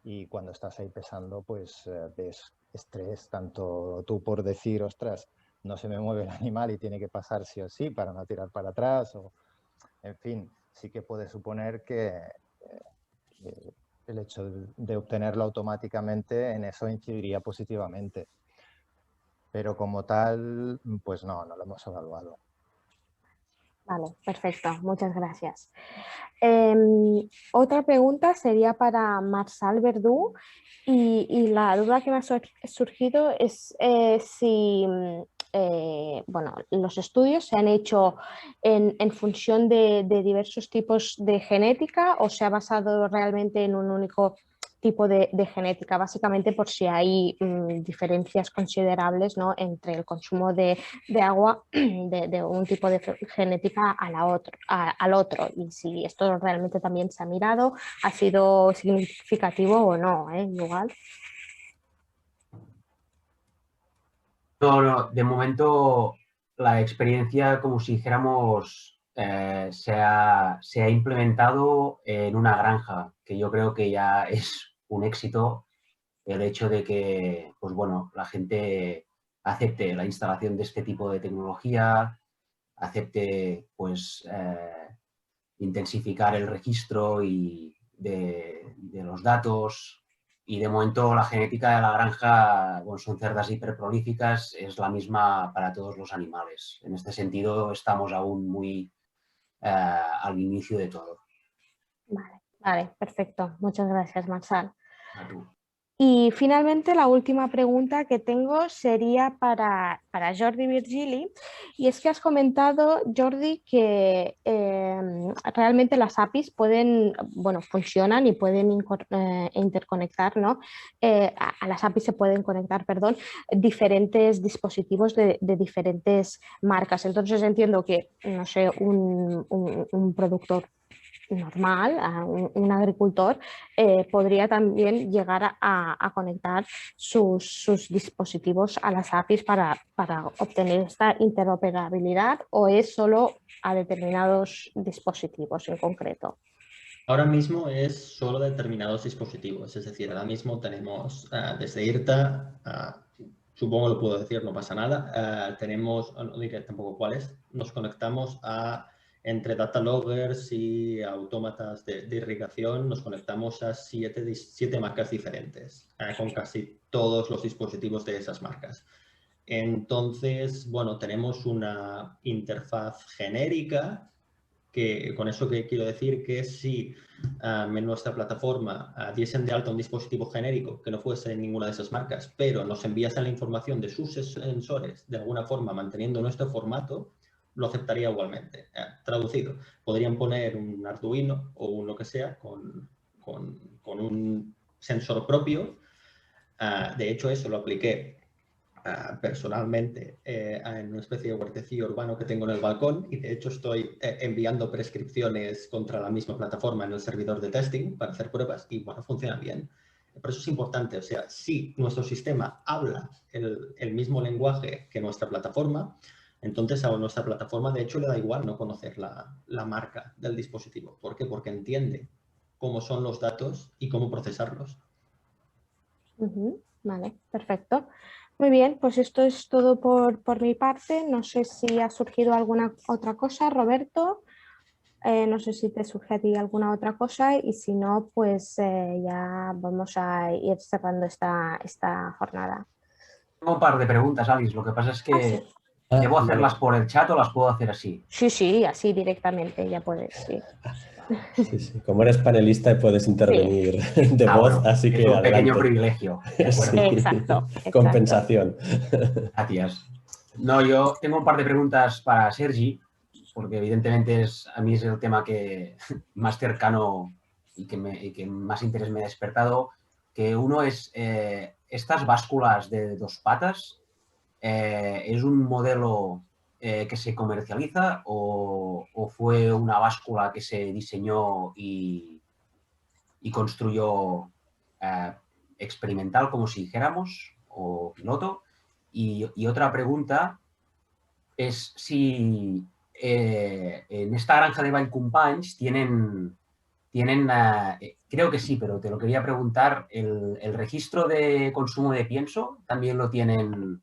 y cuando estás ahí pesando, pues ves estrés, tanto tú por decir, ostras, no se me mueve el animal y tiene que pasar sí o sí para no tirar para atrás, o en fin, sí que puede suponer que el hecho de obtenerlo automáticamente en eso incidiría positivamente. Pero como tal, pues no lo hemos evaluado. Vale, perfecto, muchas gracias. Otra pregunta sería para Marçal Verdú y la duda que me ha surgido es si bueno, los estudios se han hecho en función de diversos tipos de genética o se ha basado realmente en un único tipo de genética, básicamente por si hay diferencias considerables, ¿no?, entre el consumo de agua de un tipo de genética al otro, y si esto realmente también se ha mirado, ha sido significativo o no, igual. No, de momento la experiencia, como si dijéramos, se ha implementado en una granja, que yo creo que ya es un éxito el hecho de que, pues bueno, la gente acepte la instalación de este tipo de tecnología, acepte, pues, intensificar el registro de los datos. Y de momento la genética de la granja, bueno, son cerdas hiperprolíficas, es la misma para todos los animales. En este sentido estamos aún muy al inicio de todo. Vale, perfecto. Muchas gracias, Marçal. A tú. Y finalmente la última pregunta que tengo sería para Jordi Virgili, y es que has comentado, Jordi, que realmente las APIs pueden, bueno, funcionan y pueden interconectar, ¿no? A las APIs se pueden conectar, perdón, diferentes dispositivos de diferentes marcas. Entonces entiendo que, no sé, un productor normal, un agricultor, podría también llegar a conectar sus dispositivos a las APIs para obtener esta interoperabilidad, o es solo a determinados dispositivos en concreto. Ahora mismo es solo determinados dispositivos, es decir, ahora mismo tenemos desde IRTA, supongo que lo puedo decir, no pasa nada, tenemos, no diré tampoco cuáles, nos conectamos entre data loggers y autómatas de irrigación, nos conectamos a siete marcas diferentes, con casi todos los dispositivos de esas marcas. Entonces, bueno, tenemos una interfaz genérica, que con eso que quiero decir que si en nuestra plataforma diesen de alta un dispositivo genérico que no fuese en ninguna de esas marcas, pero nos enviasen la información de sus sensores de alguna forma manteniendo nuestro formato, lo aceptaría igualmente. Traducido, podrían poner un Arduino o un lo que sea con un sensor propio. De hecho, eso lo apliqué personalmente en una especie de huertecillo urbano que tengo en el balcón, y de hecho estoy enviando prescripciones contra la misma plataforma en el servidor de testing para hacer pruebas y bueno, funciona bien. Por eso es importante, o sea, si nuestro sistema habla el mismo lenguaje que nuestra plataforma, entonces a nuestra plataforma de hecho le da igual no conocer la marca del dispositivo. ¿Por qué? Porque entiende cómo son los datos y cómo procesarlos. Vale, perfecto. Muy bien, pues esto es todo por mi parte. No sé si ha surgido alguna otra cosa, Roberto. No sé si te surge a ti alguna otra cosa, y si no, pues ya vamos a ir cerrando esta jornada. Tengo un par de preguntas, Alice. Lo que pasa es que sí. ¿debo hacerlas por el chat o las puedo hacer así? Sí, así directamente ya puedes, sí. Sí, sí. Como eres panelista puedes intervenir de voz, bueno, así es que un adelante. pequeño privilegio. Sí. Exacto. Compensación. Gracias. No, yo tengo un par de preguntas para Sergi, porque evidentemente a mí es el tema que más cercano y que más interés me ha despertado. Que uno es, estas básculas de 2 patas, ¿es un modelo que se comercializa o fue una báscula que se diseñó y construyó experimental, como si dijéramos, o piloto? Y otra pregunta es si en esta granja de Vallcompanys tienen tienen, creo que sí, pero te lo quería preguntar, ¿el registro de consumo de pienso también lo tienen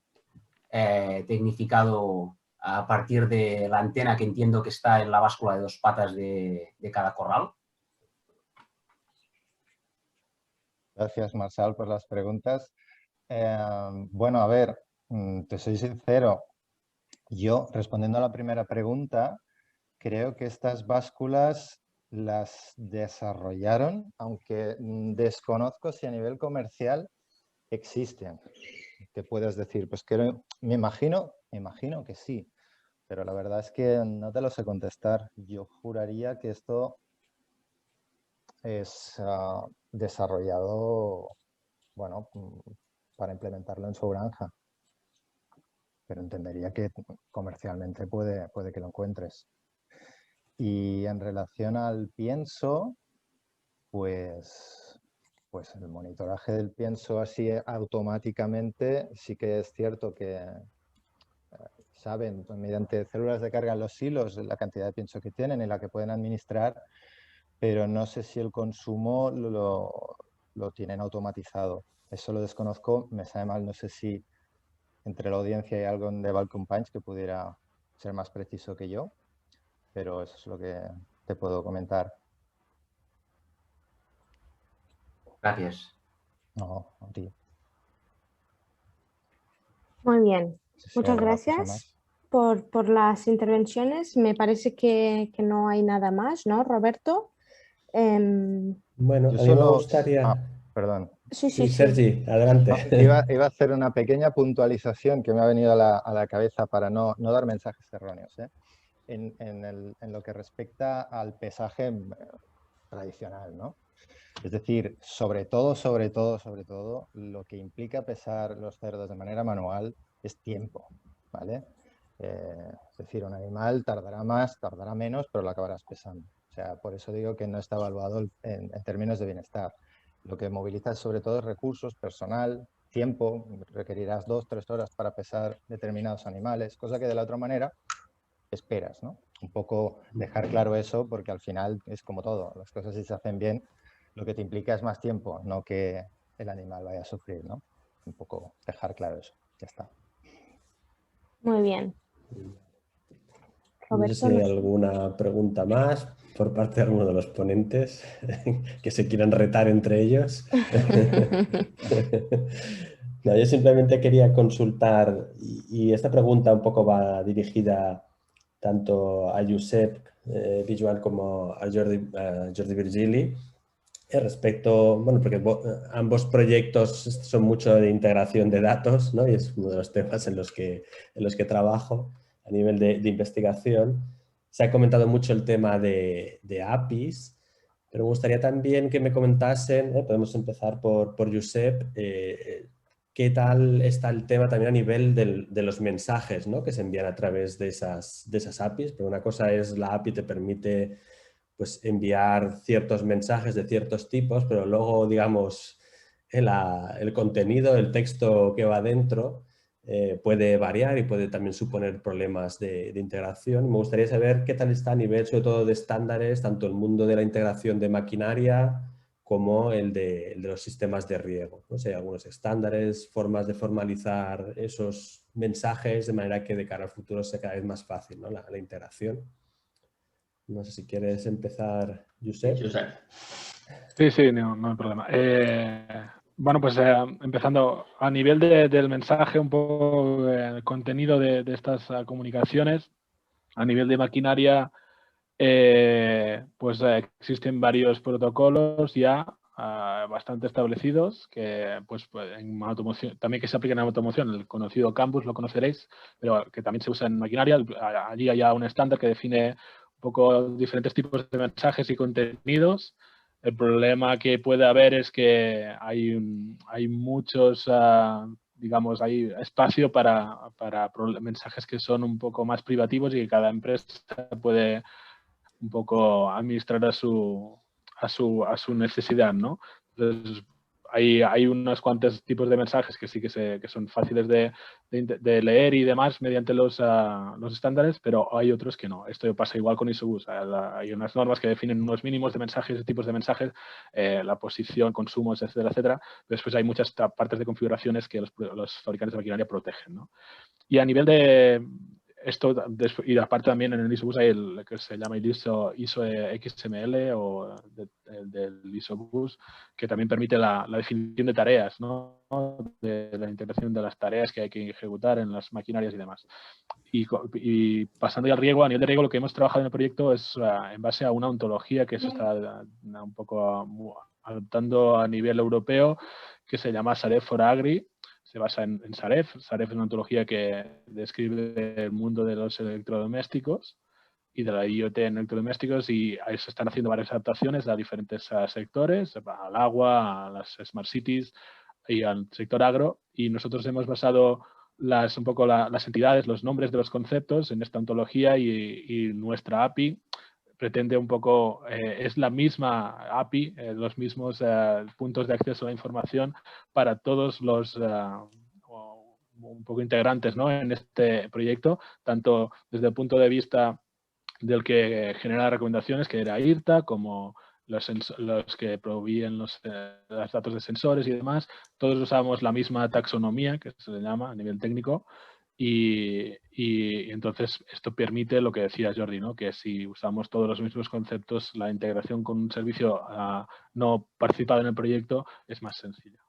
tecnificado a partir de la antena que entiendo que está en la báscula de 2 patas de cada corral? Gracias, Marçal, por las preguntas. Bueno, a ver, te soy sincero. Yo, respondiendo a la primera pregunta, creo que estas básculas las desarrollaron, aunque desconozco si a nivel comercial existen. ¿Qué puedes decir? Pues que me imagino que sí, pero la verdad es que no te lo sé contestar. Yo juraría que esto es desarrollado, bueno, para implementarlo en su granja. Pero entendería que comercialmente puede que lo encuentres. Y en relación al pienso, pues el monitoraje del pienso así automáticamente sí que es cierto que saben mediante células de carga en los hilos la cantidad de pienso que tienen y la que pueden administrar, pero no sé si el consumo lo tienen automatizado. Eso lo desconozco, me sabe mal, no sé si entre la audiencia hay algo de Balcon Punch que pudiera ser más preciso que yo, pero eso es lo que te puedo comentar. Gracias. No, a ti. Muy bien, Si hay muchas alguna cosa gracias más. por las intervenciones. Me parece que no hay nada más, ¿no, Roberto? Bueno, Yo a mí me solo... gustaría... perdón. Sí, Sí, sí, sí. Sergi, adelante. Iba a hacer una pequeña puntualización que me ha venido a la cabeza para no dar mensajes erróneos, ¿eh? En lo que respecta al pesaje tradicional, ¿no? Es decir, sobre todo, lo que implica pesar los cerdos de manera manual es tiempo, ¿vale? Es decir, un animal tardará más, tardará menos, pero lo acabarás pesando. O sea, por eso digo que no está evaluado en términos de bienestar. Lo que moviliza sobre todo es recursos, personal, tiempo. Requerirás 2 o 3 horas para pesar determinados animales, cosa que de la otra manera esperas, ¿no? Un poco dejar claro eso, porque al final es como todo. Las cosas, si se hacen bien, lo que te implica es más tiempo, no que el animal vaya a sufrir, ¿no? Un poco dejar claro eso. Ya está. Muy bien. No sé Roberto, si hay alguna pregunta más por parte de alguno de los ponentes que se quieran retar entre ellos. No, yo simplemente quería consultar, y esta pregunta un poco va dirigida tanto a Josep Visual como a Jordi Virgili, respecto, bueno, porque ambos proyectos son mucho de integración de datos, ¿no? Y es uno de los temas en los que trabajo a nivel de investigación. Se ha comentado mucho el tema de APIs, pero me gustaría también que me comentasen, podemos empezar por Josep, qué tal está el tema también a nivel de los mensajes, ¿no? Que se envían a través de esas APIs. Pero una cosa es la API te permite pues, enviar ciertos mensajes de ciertos tipos, pero luego, digamos, el contenido, el texto que va dentro puede variar y puede también suponer problemas de integración. Me gustaría saber qué tal está a nivel, sobre todo, de estándares, tanto el mundo de la integración de maquinaria como el de los sistemas de riego. No sé, algunos estándares, formas de formalizar esos mensajes de manera que de cara al futuro sea cada vez más fácil, ¿no? la integración. No sé si quieres empezar, Josep. Sí, no hay problema. Bueno, pues empezando a nivel del mensaje, un poco el contenido de estas comunicaciones, a nivel de maquinaria, pues existen varios protocolos ya bastante establecidos que pues en automoción, también que se aplican en automoción, el conocido Campus, lo conoceréis, pero que también se usa en maquinaria. Allí hay ya un estándar que define un poco diferentes tipos de mensajes y contenidos. El problema que puede haber es que hay muchos, digamos, hay espacio para mensajes que son un poco más privativos y que cada empresa puede un poco administrar a su necesidad, ¿no? Entonces, hay unos cuantos tipos de mensajes que sí que son fáciles de leer y demás mediante los estándares, pero hay otros que no. Esto pasa igual con ISOBUS. Hay unas normas que definen unos mínimos de mensajes, de tipos de mensajes, la posición, consumos, etcétera, etcétera. Pero después hay muchas partes de configuraciones que los fabricantes de maquinaria protegen, ¿no? Y a nivel de esto, y aparte también en el ISOBUS hay el que se llama ISO XML o del ISOBUS, que también permite la definición de tareas, ¿no? De la integración de las tareas que hay que ejecutar en las maquinarias y demás. Y pasando ya al riego, a nivel de riego, lo que hemos trabajado en el proyecto es en base a una ontología que se está un poco adoptando a nivel europeo, que se llama Sareb for Agri. Se basa en Sareb. Sareb es una ontología que describe el mundo de los electrodomésticos y de la IoT en electrodomésticos, y ahí se están haciendo varias adaptaciones a diferentes sectores, al agua, a las Smart Cities y al sector agro, y nosotros hemos basado un poco las entidades, los nombres de los conceptos en esta ontología, y nuestra API pretende un poco, es la misma API, los mismos puntos de acceso a la información para todos los un poco integrantes, ¿no?, en este proyecto, tanto desde el punto de vista del que genera recomendaciones, que era IRTA, como los que proveían los datos de sensores y demás. Todos usamos la misma taxonomía, que se le llama a nivel técnico, y entonces esto permite lo que decía Jordi, ¿no?, que si usamos todos los mismos conceptos, la integración con un servicio no participado en el proyecto es más sencilla.